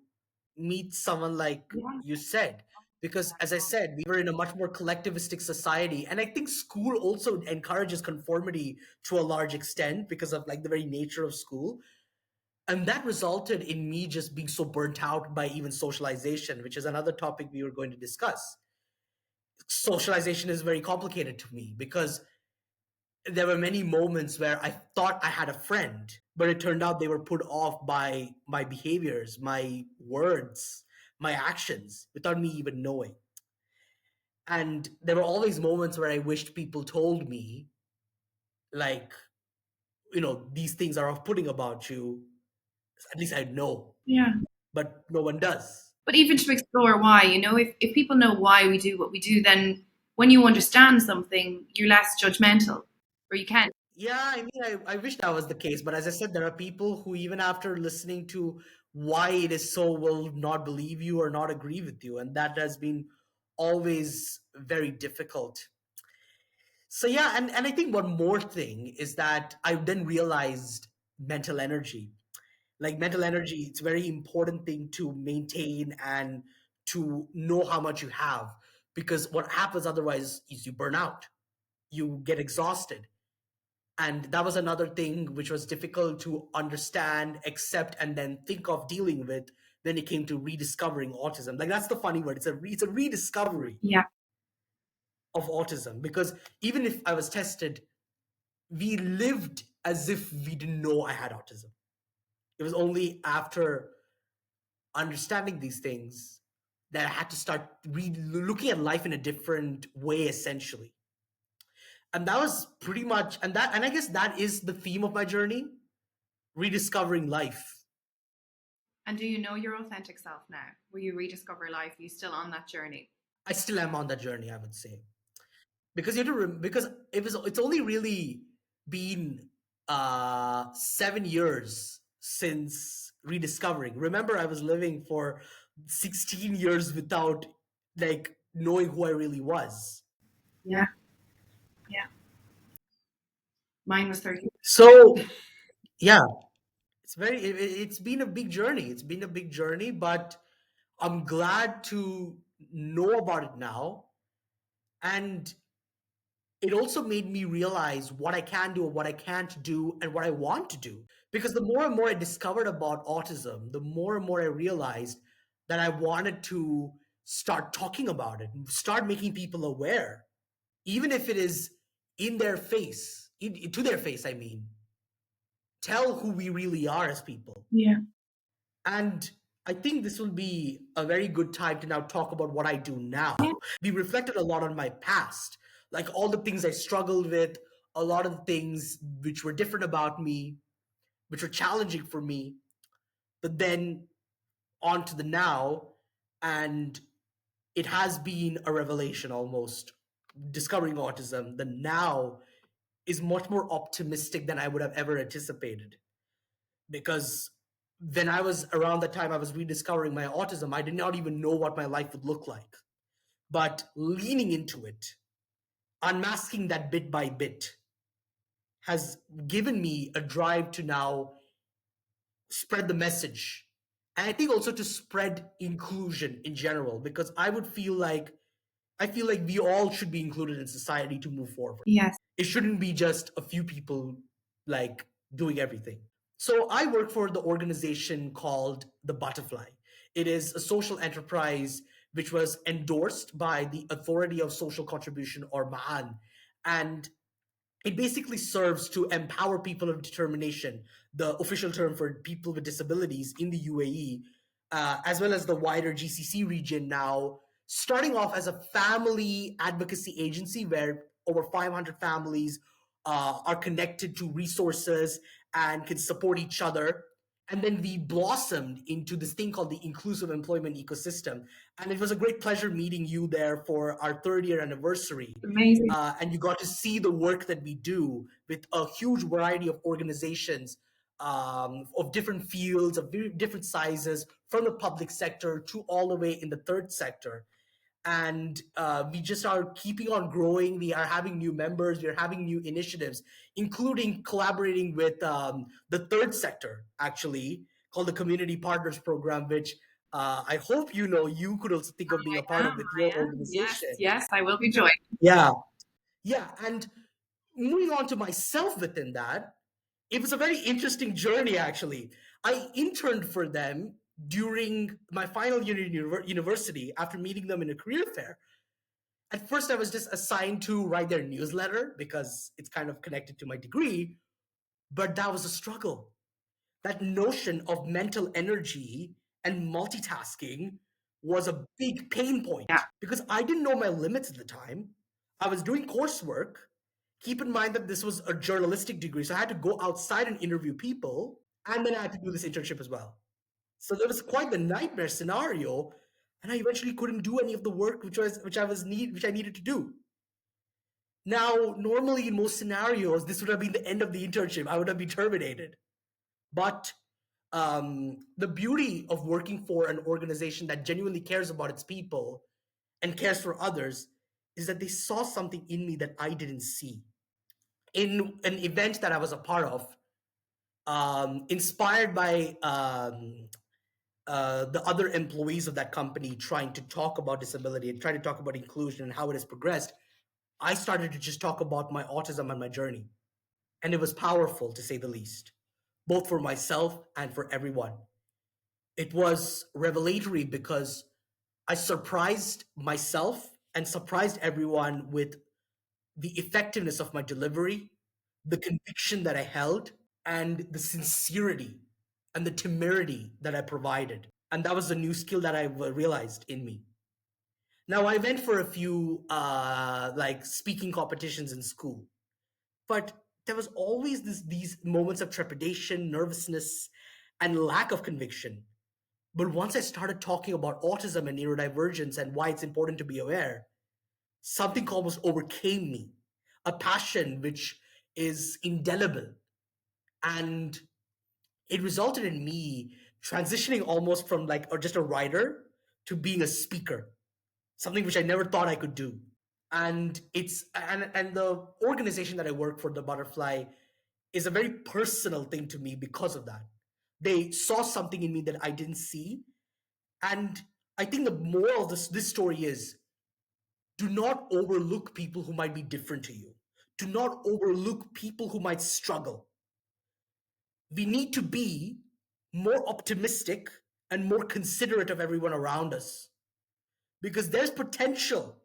meet someone like Yeah. you said, because as I said, we were in a much more collectivistic society, and I think school also encourages conformity to a large extent because of like the very nature of school. And that resulted in me just being so burnt out by even socialization, which is another topic we were going to discuss. Socialization is very complicated to me because there were many moments where I thought I had a friend, but it turned out they were put off by my behaviors, my words, my actions without me even knowing. And there were always moments where I wished people told me, like, these things are off putting about you. At least I'd know, Yeah. but no one does. But even to explore why, if people know why we do what we do, then when you understand something, you're less judgmental, or you can. Yeah, I mean, I wish that was the case, but as I said, there are people who, even after listening to why it is so, will not believe you or not agree with you. And that has been always very difficult. So, yeah, and I think one more thing is that I then realized mental energy. Like mental energy, it's a very important thing to maintain and to know how much you have. Because what happens otherwise is you burn out, you get exhausted, and that was another thing which was difficult to understand, accept, and then think of dealing with when it came to rediscovering autism. Like, that's the funny word, it's a rediscovery Yeah. of autism, because even if I was tested, we lived as if we didn't know I had autism. It was only after understanding these things that I had to start looking at life in a different way, essentially. And that was pretty much, and I guess that is the theme of my journey, rediscovering life. And do you know your authentic self now? Will you rediscover life? Are you still on that journey? I still am on that journey, I would say, because you have to because it's only really been 7 years since rediscovering. Remember, I was living for 16 years without like knowing who I really was. Yeah. Yeah. Mine was 30. So yeah, it's been a big journey. It's been a big journey, but I'm glad to know about it now. And it also made me realize what I can do and what I can't do and what I want to do. Because the more and more I discovered about autism, the more and more I realized that I wanted to start talking about it, start making people aware, even if it is in their face, to their face, I mean, tell who we really are as people. Yeah. And I think this will be a very good time to now talk about what I do now. Yeah. We reflected a lot on my past, like all the things I struggled with, a lot of the things which were different about me, which were challenging for me, but then on to the now. And it has been a revelation almost, discovering autism. The now is much more optimistic than I would have ever anticipated, because when I was around the time I was rediscovering my autism, I did not even know what my life would look like. But leaning into it, unmasking that bit by bit, has given me a drive to now spread the message. And I think also to spread inclusion in general, because I feel like we all should be included in society to move forward. Yes. It shouldn't be just a few people like doing everything. So I work for the organization called the Butterfly. It is a social enterprise which was endorsed by the Authority of Social Contribution, or MAAN, and it basically serves to empower people of determination, the official term for people with disabilities in the UAE, as well as the wider GCC region now, starting off as a family advocacy agency where over 500 families are connected to resources and can support each other. And then we blossomed into this thing called the inclusive employment ecosystem. And it was a great pleasure meeting you there for our third year anniversary. Amazing. And you got to see the work that we do with a huge variety of organizations of different fields, of different sizes, from the public sector to all the way in the third sector. And we just are keeping on growing. We are having new members, we are having new initiatives, including collaborating with the third sector, actually, called the Community Partners Program, which I hope you could also think of being a part of with your Yes, organization. yes, I will be joining. Yeah. Yeah, and moving on to myself within that, it was a very interesting journey, actually. I interned for them during my final year in university after meeting them in a career fair. At first, I was just assigned to write their newsletter because it's kind of connected to my degree, but that was a struggle. That notion of mental energy and multitasking was a big pain point Yeah. because I didn't know my limits at the time. I was doing coursework. Keep in mind that this was a journalistic degree, so I had to go outside and interview people, and then I had to do this internship as well. So there was quite the nightmare scenario, and I eventually couldn't do any of the work which I needed to do. Now, normally in most scenarios, this would have been the end of the internship. I would have been terminated. But the beauty of working for an organization that genuinely cares about its people and cares for others is that they saw something in me that I didn't see. In an event that I was a part of, inspired by the other employees of that company trying to talk about disability and trying to talk about inclusion and how it has progressed, I started to just talk about my autism and my journey. And it was powerful, to say the least, both for myself and for everyone. It was revelatory because I surprised myself and surprised everyone with the effectiveness of my delivery, the conviction that I held, and the sincerity and the temerity that I provided. And that was a new skill that I realized in me. Now, I went for a few like speaking competitions in school, but there was always these moments of trepidation, nervousness, and lack of conviction. But once I started talking about autism and neurodivergence and why it's important to be aware, something almost overcame me, a passion which is indelible. And it resulted in me transitioning almost from like or just a writer to being a speaker, something which I never thought I could do. And the organization that I work for, the Butterfly, is a very personal thing to me because of that. They saw something in me that I didn't see. And I think the moral of this story is, do not overlook people who might be different to you. Do not overlook people who might struggle. We need to be more optimistic and more considerate of everyone around us because there's potential,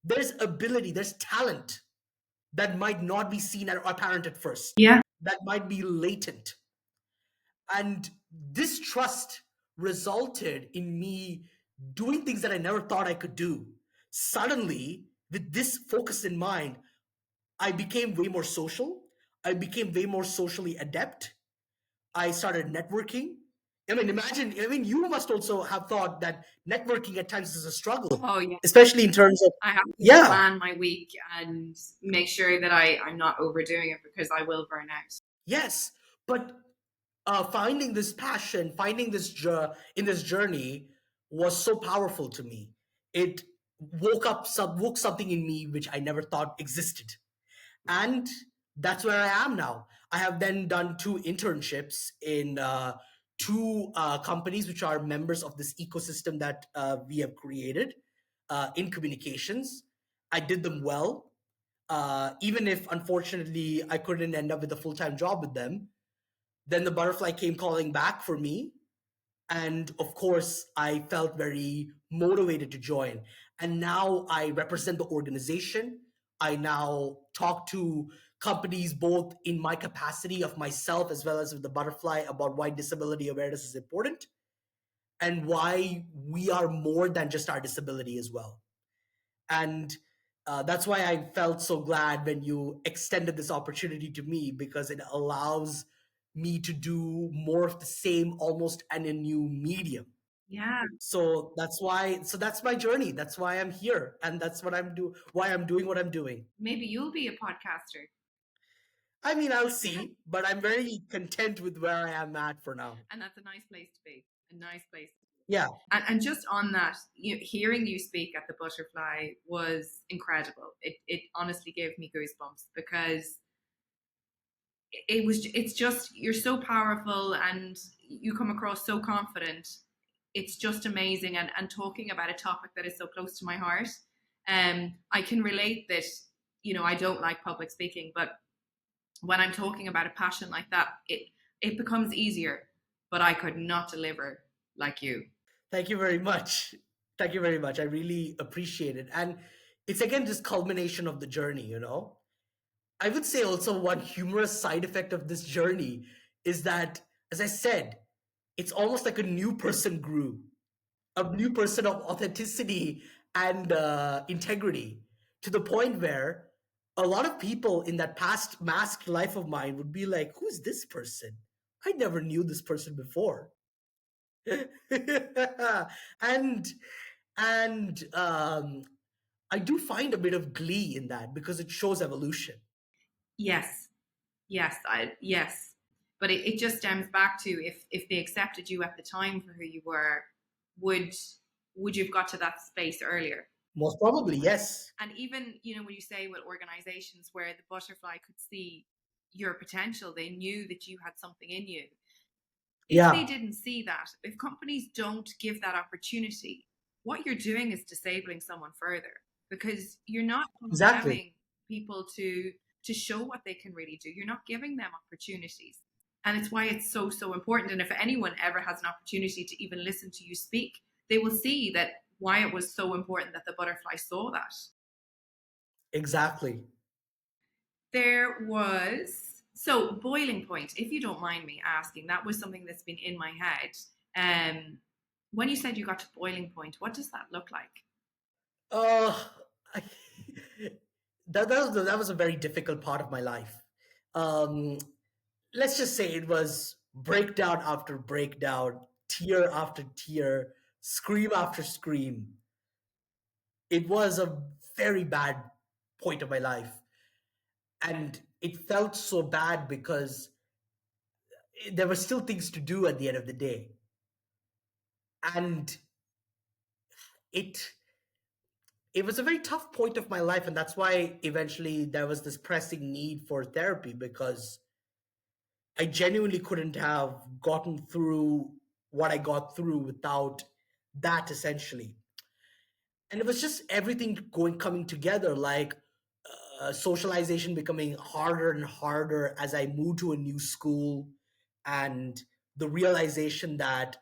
there's ability, there's talent that might not be seen or apparent at first, Yeah. that might be latent. And this trust resulted in me doing things that I never thought I could do. Suddenly, with this focus in mind, I became way more social. I became way more socially adept. I started networking. I mean, imagine, you must also have thought that networking at times is a struggle, Oh, yeah. especially in terms of, I have to yeah, plan my week and make sure that I'm not overdoing it because I will burn out. yes. But finding this passion, finding in this journey was so powerful to me. It woke something in me which I never thought existed. And that's where I am now. I have then done two internships in two companies which are members of this ecosystem that we have created in communications. I did them well, even if unfortunately I couldn't end up with a full time job with them. Then the butterfly came calling back for me, and of course I felt very motivated to join, and now I represent the organization. I now talk to companies both in my capacity of myself as well as with the butterfly about why disability awareness is important and why we are more than just our disability as well. And that's why I felt so glad when you extended this opportunity to me, because it allows me to do more of the same almost in a new medium. Yeah, So that's my journey. That's why I'm here, and that's what why I'm doing what I'm doing. maybe you'll be a podcaster. I mean, I'll see, but I'm very content with where I am at for now. And that's a nice place to be. A nice place. Yeah. And just on that, hearing you speak at the Butterfly was incredible. It honestly gave me goosebumps because it's just, you're so powerful and you come across so confident. It's just amazing. And talking about a topic that is so close to my heart. I can relate that, I don't like public speaking, but when I'm talking about a passion like that, it becomes easier. But I could not deliver like you. Thank you very much. Thank you very much. I really appreciate it. And it's again this culmination of the journey, you know? I would say also one humorous side effect of this journey is that, as I said, it's almost like a new person grew, a new person of authenticity and integrity, to the point where a lot of people in that past masked life of mine would be like, who's this person? I never knew this person before. and and I do find a bit of glee in that because it shows evolution. Yes, yes. But it just stems back to, if they accepted you at the time for who you were, would would you've got to that space earlier? Most probably, yes. And even, when you say with organizations where the Butterfly could see your potential, they knew that you had something in you. If they Yeah, didn't see that, if companies don't give that opportunity, what you're doing is disabling someone further, because you're not exactly. allowing people to show what they can really do. You're not giving them opportunities. And it's why it's so, so important. And if anyone ever has an opportunity to even listen to you speak, they will see that why it was so important that the Butterfly saw that. Exactly. There was, so boiling point, if you don't mind me asking, that was something that's been in my head. Um, when you said you got to boiling point, what does that look like? Uh, I, that was a very difficult part of my life. Um, let's just say it was breakdown after breakdown, tear after tear, scream after scream. It was a very bad point of my life. And it felt so bad because there were still things to do at the end of the day. And it it was a very tough point of my life, and that's why eventually there was this pressing need for therapy, because I genuinely couldn't have gotten through what I got through without that, essentially. And it was just everything coming together, like socialization becoming harder and harder as I moved to a new school, and the realization that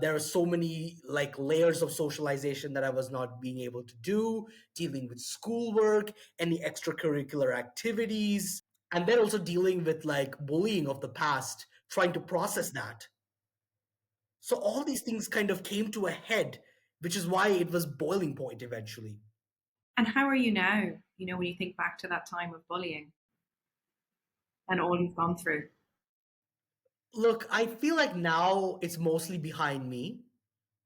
there are so many like layers of socialization that I was not being able to do, dealing with schoolwork, any extracurricular activities, and then also dealing with like bullying of the past, trying to process that. So all these things kind of came to a head, which is why it was boiling point eventually. And how are you now, when you think back to that time of bullying and all you've gone through? Look, I feel like now it's mostly behind me,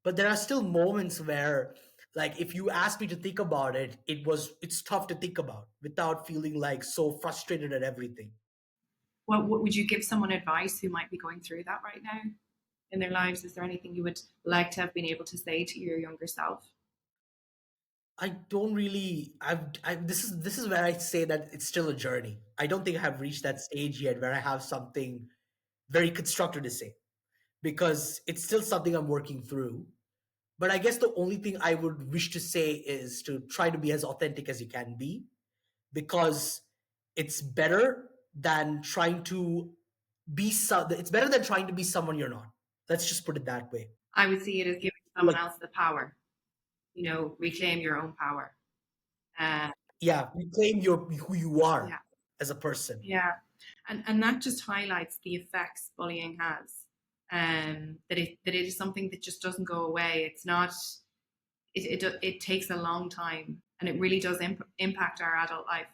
but there are still moments where, like, if you ask me to think about it, it's tough to think about without feeling like so frustrated at everything. What would you give someone advice who might be going through that right now in their lives? Is there anything you would like to have been able to say to your younger self? I don't really. This is where I say that it's still a journey. I don't think I have reached that stage yet where I have something very constructive to say, because it's still something I'm working through. But I guess the only thing I would wish to say is to try to be as authentic as you can be, because it's better than trying to it's better than trying to be someone you're not. Let's just put it that way. I would see it as giving someone Like, else the power, reclaim your own power. Uh, yeah, reclaim your who you are yeah, as a person. yeah. And that just highlights the effects bullying has. That it is something that just doesn't go away. It's not, it takes a long time, and it really does impact our adult life.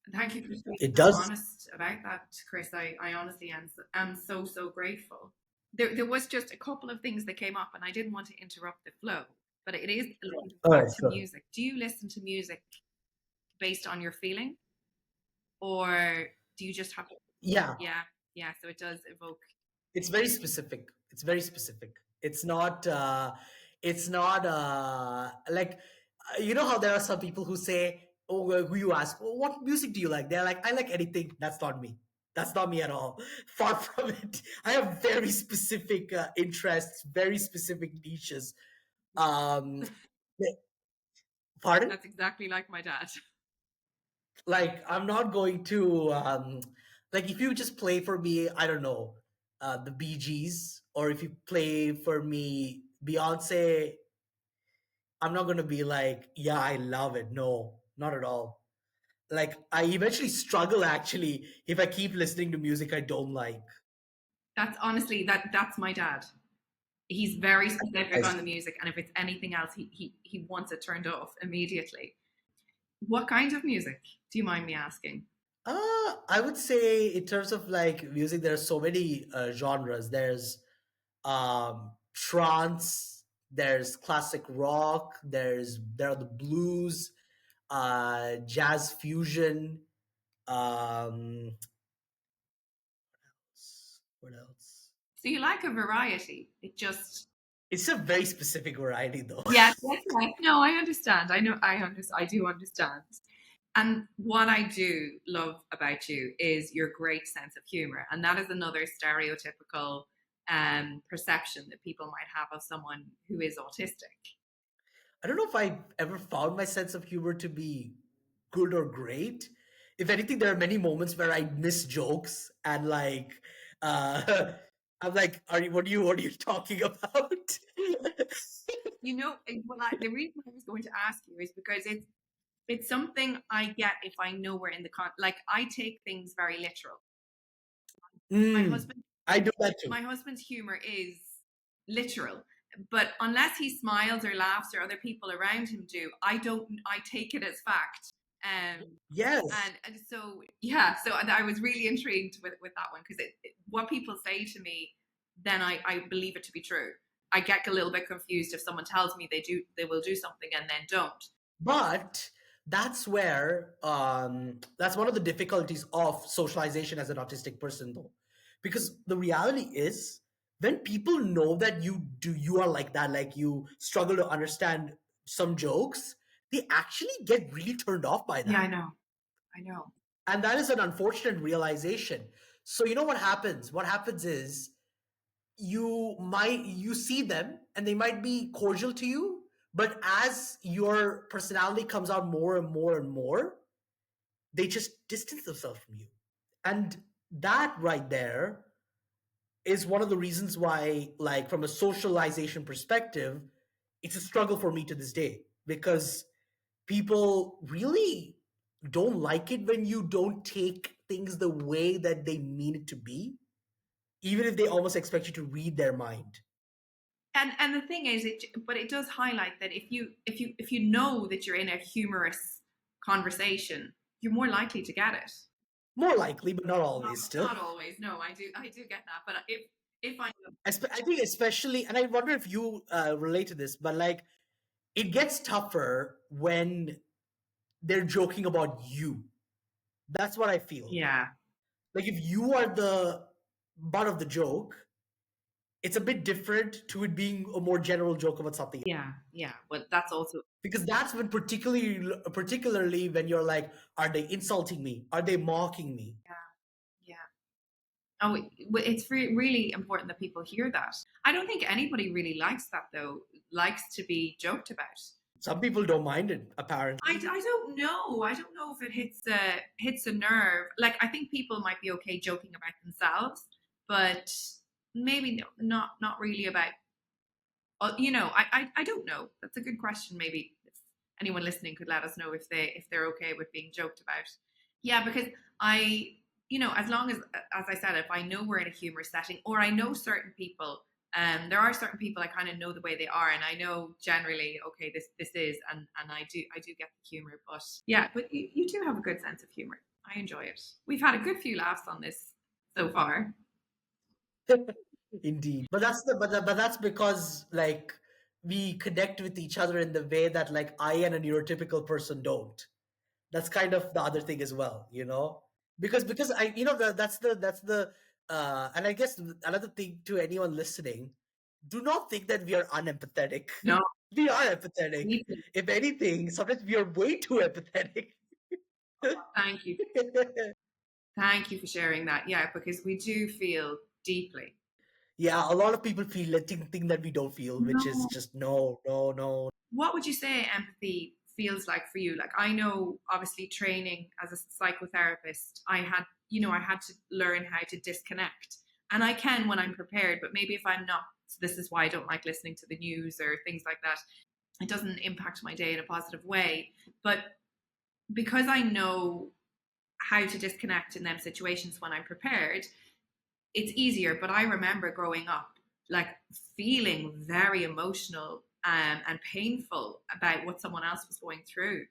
And thank you for being It so does. honest about that, Chris. I honestly am so, so grateful. There was just a couple of things that came up, and I didn't want to interrupt the flow, but it is linked All back right, to sure. music. Do you listen to music based on your feeling, or do you just have? Yeah, Yeah, yeah. So it does evoke. it's very specific. It's very specific. It's not like, you know how there are some people who say, oh, well, who you ask, oh, what music do you like? They're like, I like anything. That's not me. That's not me at all. Far from it. I have very specific interests, very specific niches. Um, pardon? That's exactly like my dad. Like, I'm not going to like, if you just play for me, I don't know, the Bee Gees, or if you play for me Beyonce, I'm not going to be like, yeah, I love it. No, not at all. Like, I eventually struggle actually if I keep listening to music I don't like. That's honestly that's my dad. He's very specific As on the music, and if it's anything else, he wants it turned off immediately. What kind of music? Do you mind me asking? I would say, in terms of like music, there are so many genres. There's trance, there's classic rock, there are the blues, jazz fusion. Um, what else? So you like a variety. It just It's a very specific variety, though. yes, yes, yes. No, I understand. I know. I do understand. And what I do love about you is your great sense of humor, and that is another stereotypical perception that people might have of someone who is autistic. I don't know if I ever found my sense of humor to be good or great. If anything, there are many moments where I miss jokes and like, uh, I'm like, what are you talking about? The reason I was going to ask you is because it's something I get if I know we're in the like I take things very literal. My Mm, husband I do that too. my husband's humor is literal, but unless he smiles or laughs or other people around him do, I take it as fact. Um Yes, and so yeah, so I was really intrigued with that one because what people say to me, then I believe it to be true. I get a little bit confused if someone tells me they will do something and then don't. but that's one of the difficulties of socialization as an autistic person, though, because the reality is, when people know that you are like that, like you struggle to understand some jokes, they actually get really turned off by Yeah, that. I know. And that is an unfortunate realization. So you know what happens? What happens is, you see them and they might be cordial to you, but as your personality comes out more and more and more, they just distance themselves from you. And that right there is one of the reasons why, like, from a socialization perspective, it's a struggle for me to this day, because people really don't like it when you don't take things the way that they mean it to be, even if they almost expect you to read their mind. And the thing is, but it does highlight that if you know that you're in a humorous conversation, you're more likely to get it. More likely, but not Not always still. not always. No, I do get that. But if I know, I think especially, and I wonder if you relate to this, but like, it gets tougher when they're joking about you. That's what I feel. yeah, Like, if you are the butt of the joke, it's a bit different to it being a more general joke about something. Yeah, but that's also, Because that's when particularly when you're like, are they insulting me? Are they mocking me? yeah. Oh, it's really important that people hear that. I don't think anybody really likes that, though, likes to be joked about. Some people don't mind it, apparently. I don't know. I don't know if it hits a nerve. Like, I think people might be okay joking about themselves, but maybe not really about. I don't know. That's a good question. Maybe if anyone listening could let us know if they're okay with being joked about. Yeah, because I, as long as I said, if I know we're in a humor setting, or I know certain people, there are certain people I kind of know the way they are, and I know generally, okay, this is, and I do get the humor, but yeah, but you do have a good sense of humor. I enjoy it. We've had a good few laughs on this so far. Indeed. But that's because like we connect with each other in the way that like I and a neurotypical person don't. That's kind of the other thing as well, you know? Because I that's the and I guess another thing to anyone listening, do not think that we are unempathetic. No, We are empathetic. me too. If anything, sometimes we are way too empathetic. Thank you. Thank you for sharing that. Yeah, because we do feel deeply. Yeah, a lot of people feel think that we don't feel, which is No. just no, no, no. What would you say empathy feels like for you? Like, I know obviously training as a psychotherapist, I had to learn how to disconnect. And I can when I'm prepared, but maybe if I'm not, so this is why I don't like listening to the news or things like that. It doesn't impact my day in a positive way. But because I know how to disconnect in them situations when I'm prepared, it's easier. But I remember growing up, like feeling very emotional and painful about what someone else was going through.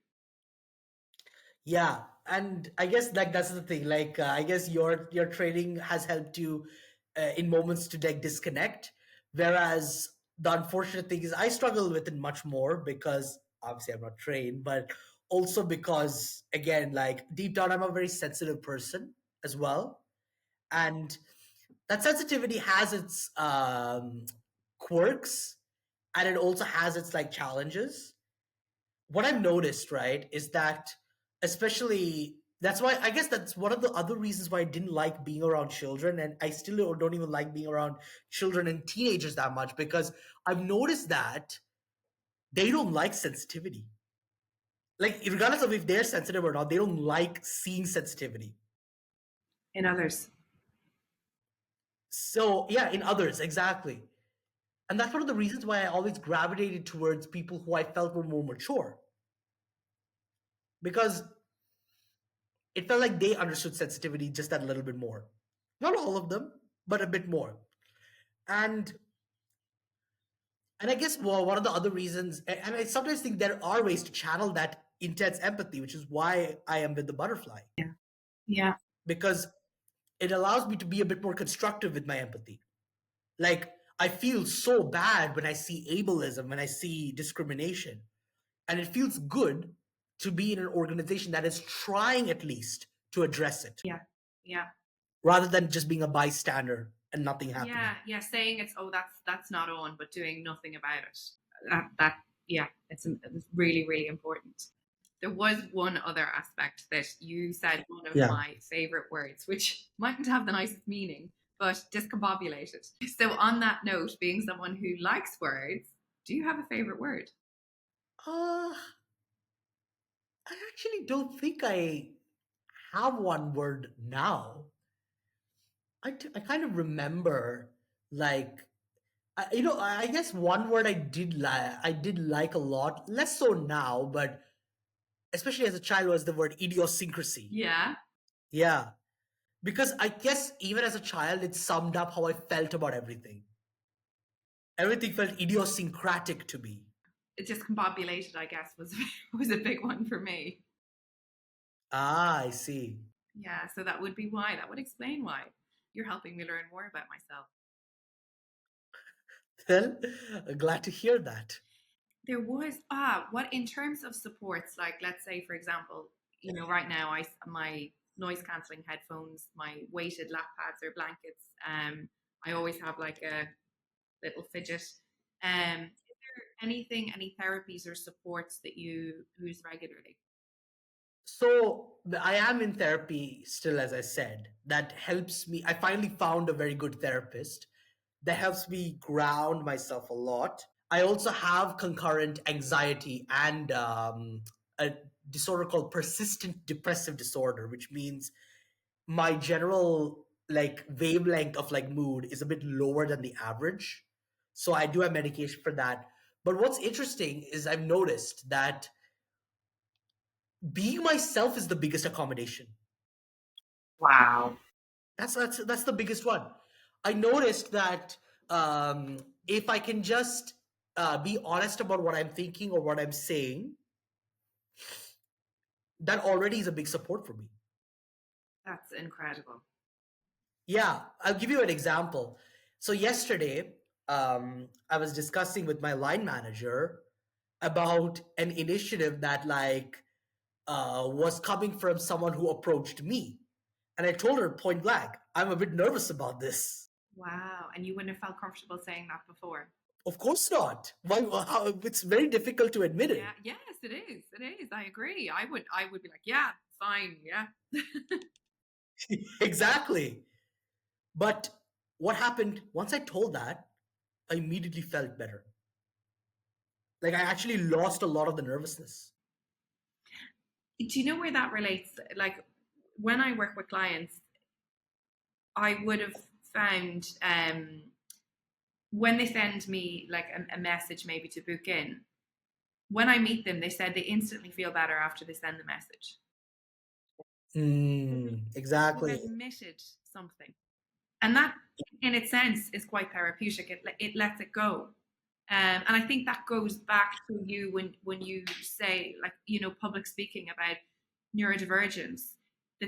Yeah, and I guess like that's the thing. Like I guess your training has helped you in moments to like disconnect, whereas the unfortunate thing is I struggle with it much more because obviously I'm not trained, but also because again, like deep down, I'm a very sensitive person as well, and that sensitivity has its quirks, and it also has its like challenges. What I've noticed, right, is that especially that's why I guess that's one of the other reasons why I didn't like being around children, and I still don't even like being around children and teenagers that much because I've noticed that they don't like sensitivity. Like, regardless of if they're sensitive or not, they don't like seeing sensitivity. In others. So, yeah, in others, exactly. And that's one of the reasons why I always gravitated towards people who I felt were more mature because it felt like they understood sensitivity just that little bit more. Not all of them, but a bit more. And and I guess well, one of the other reasons, and I sometimes think there are ways to channel that intense empathy, which is why I am with the butterfly, Yeah. Yeah. because it allows me to be a bit more constructive with my empathy. Like I feel so bad when I see ableism, when I see discrimination, and it feels good to be in an organization that is trying at least to address it Yeah. Yeah. rather than just being a bystander and nothing Yeah. happening. Yeah. Saying it's, oh, that's not on, but doing nothing about it. That yeah, it's really, really important. There was one other aspect that you said, one of Yeah. my favorite words, which mightn't have the nicest meaning, but discombobulated. So, on that note, being someone who likes words, do you have a favorite word? Uh, I actually don't think I have one word now. I kind of remember, like, I guess one word I did like a lot, less so now, but especially as a child was the word idiosyncrasy. Yeah, Yeah. Because I guess even as a child, it summed up how I felt about everything. Everything felt idiosyncratic to me. it discombobulated, I guess, was was a big one for me. Ah, I see. Yeah, so that would be why. That would explain why. You're helping me learn more about myself. Well, glad to hear that. There was what in terms of supports, like let's say for example, right now my noise cancelling headphones, my weighted lap pads or blankets. I always have like little fidget. Is there any therapies or supports that you use regularly? So I am in therapy still, as I said. That helps me. I finally found a very good therapist that helps me ground myself a lot. I also have concurrent anxiety and a disorder called persistent depressive disorder, which means my general like wavelength of like mood is a bit lower than the average. So I do have medication for that. But what's interesting is I've noticed that being myself is the biggest accommodation. Wow. That's the biggest one. I noticed that if I can just be honest about what I'm thinking or what I'm saying, that already is a big support for me. That's incredible. Yeah, I'll give you an example. So yesterday, I was discussing with my line manager about an initiative that was coming from someone who approached me, and I told her point blank, I'm a bit nervous about this. Wow. And you wouldn't have felt comfortable saying that before. Of course not. Why? It's very difficult to admit Yeah, it. yes, it is. It is. I agree. I would be like, yeah, fine, yeah. Exactly. But what happened once I told that, I immediately felt better. Like I actually lost a lot of the nervousness. Do you know where that relates? Like when I work with clients, I would have found when they send me like a message maybe to book in, when I meet them, they said they instantly feel better after they send the message. We've Exactly. admitted something. And that, in its sense, is quite therapeutic. It lets it go. And I think that goes back to you when you say, like, public speaking about neurodivergence,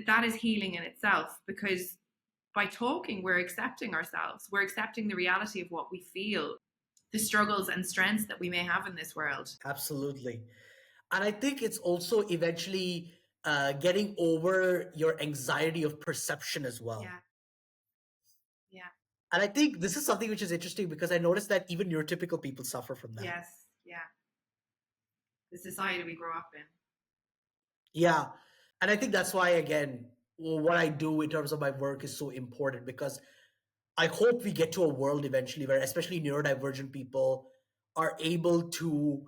that is healing in itself, because by talking, we're accepting ourselves. We're accepting the reality of what we feel, the struggles and strengths that we may have in this world. Absolutely. And I think it's also eventually getting over your anxiety of perception as well. Yeah, yeah, And I think this is something which is interesting because I noticed that even neurotypical people suffer from that. yes, yeah. The society we grow up in. Yeah. And I think that's why, again, what I do in terms of my work is so important because I hope we get to a world eventually where, especially neurodivergent people, are able to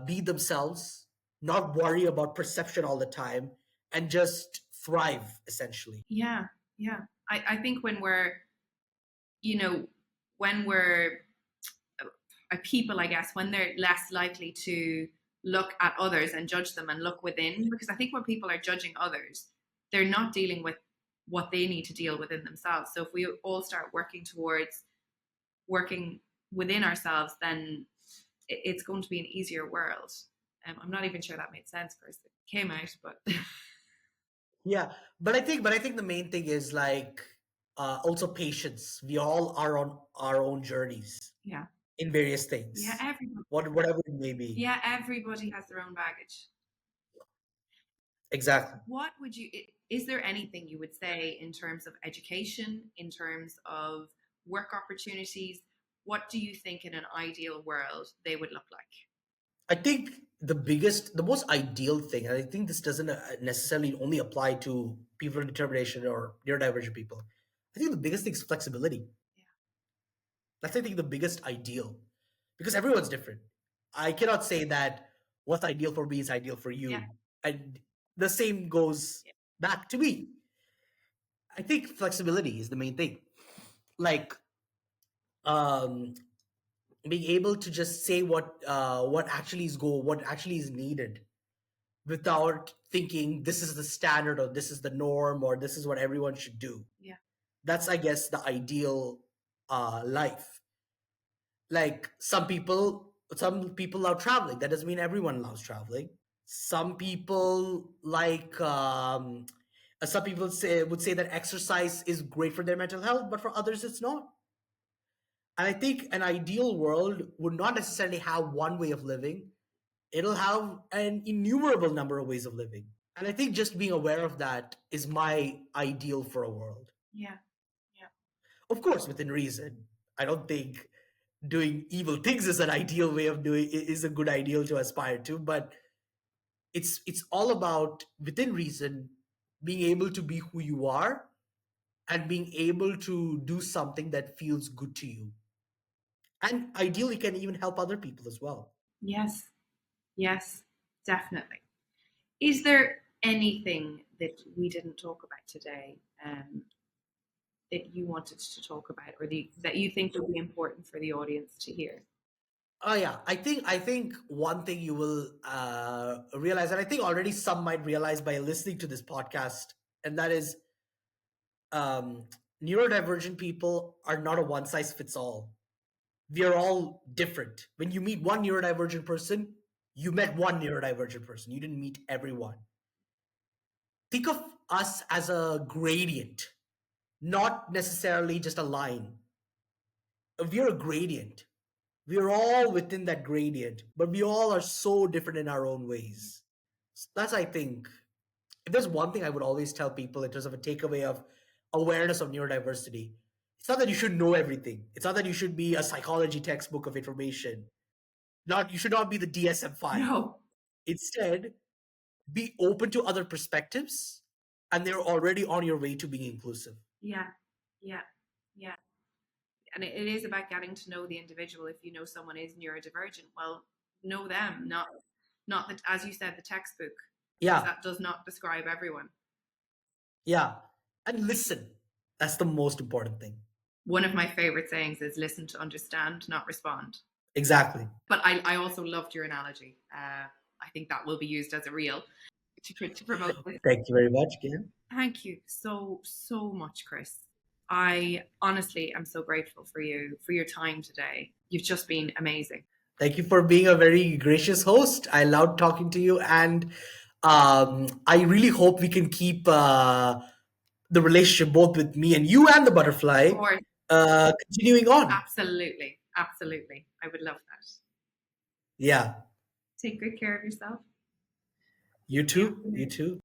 be themselves, not worry about perception all the time, and just thrive, essentially. Yeah, yeah. I think you know, when we're people, I guess, when they're less likely to look at others and judge them and look within, because I think when people are judging others, they're not dealing with what they need to deal within themselves. So if we all start working towards working within ourselves, then it's going to be an easier world. I'm not even sure that made sense first. It came out, but Yeah, but I think the main thing is also patience. We all are on our own journeys yeah, in various yeah, things, everybody, whatever it may be. yeah, everybody has their own baggage. Exactly. What would you, is there anything you would say in terms of education, in terms of work opportunities? What do you think in an ideal world they would look like? I think the most ideal thing, and I think this doesn't necessarily only apply to people with determination or neurodivergent people. I think the biggest thing is flexibility. Yeah, That's, I think, the biggest ideal because everyone's different. I cannot say that what's ideal for me is ideal for yeah, you. And the same goes yeah, back to me. I think flexibility is the main thing. Like, um, being able to just say what actually is needed without thinking this is the standard or this is the norm or this is what everyone should do. yeah, That's, I guess, the ideal life. Like some people love traveling. That doesn't mean everyone loves traveling. Some people some people would say that exercise is great for their mental health, but for others it's not. And I think an ideal world would not necessarily have one way of living. It'll have an innumerable number of ways of living. And I think just being aware of that is my ideal for a world. yeah, yeah, Of course, within reason. I don't think doing evil things is an ideal way of doing is a good ideal to aspire to, but it's all about within reason being able to be who you are and being able to do something that feels good to you and ideally can even help other people as well. Yes, yes, definitely. Is there anything that we didn't talk about today that you wanted to talk about, or that you think would be important for the audience to hear? Oh yeah, I think one thing you will realize, and I think already some might realize by listening to this podcast, and that is um, neurodivergent people are not a one size fits all. We are all different. When you meet one neurodivergent person, you met one neurodivergent person. You didn't meet everyone. Think of us as a gradient, not necessarily just a line. We're a gradient. We're all within that gradient, but we all are so different in our own ways. That's, I think, if there's one thing I would always tell people in terms of a takeaway of awareness of neurodiversity, it's not that you should know everything. It's not that you should be a psychology textbook of information. Not you should not be the DSM-5. No. Instead, be open to other perspectives, and they're already on your way to being inclusive. Yeah, yeah, yeah. And it is about getting to know the individual. If you know someone is neurodivergent, well, know them, not that, as you said, the textbook, because Yeah, that does not describe everyone. yeah, and listen. That's the most important thing. One of my favorite sayings is listen to understand, not respond. Exactly. But I also loved your analogy. I think that will be used as a reel to promote this. Thank you very much again. Thank you so much, Chris. I honestly am so grateful for you, for your time today. You've just been amazing. Thank you for being a very gracious host. I loved talking to you, and I really hope we can keep the relationship both with me and you and the Of butterfly course, continuing on. absolutely, absolutely. I would love that. Yeah. Take good care of yourself. You Yeah. too. You too.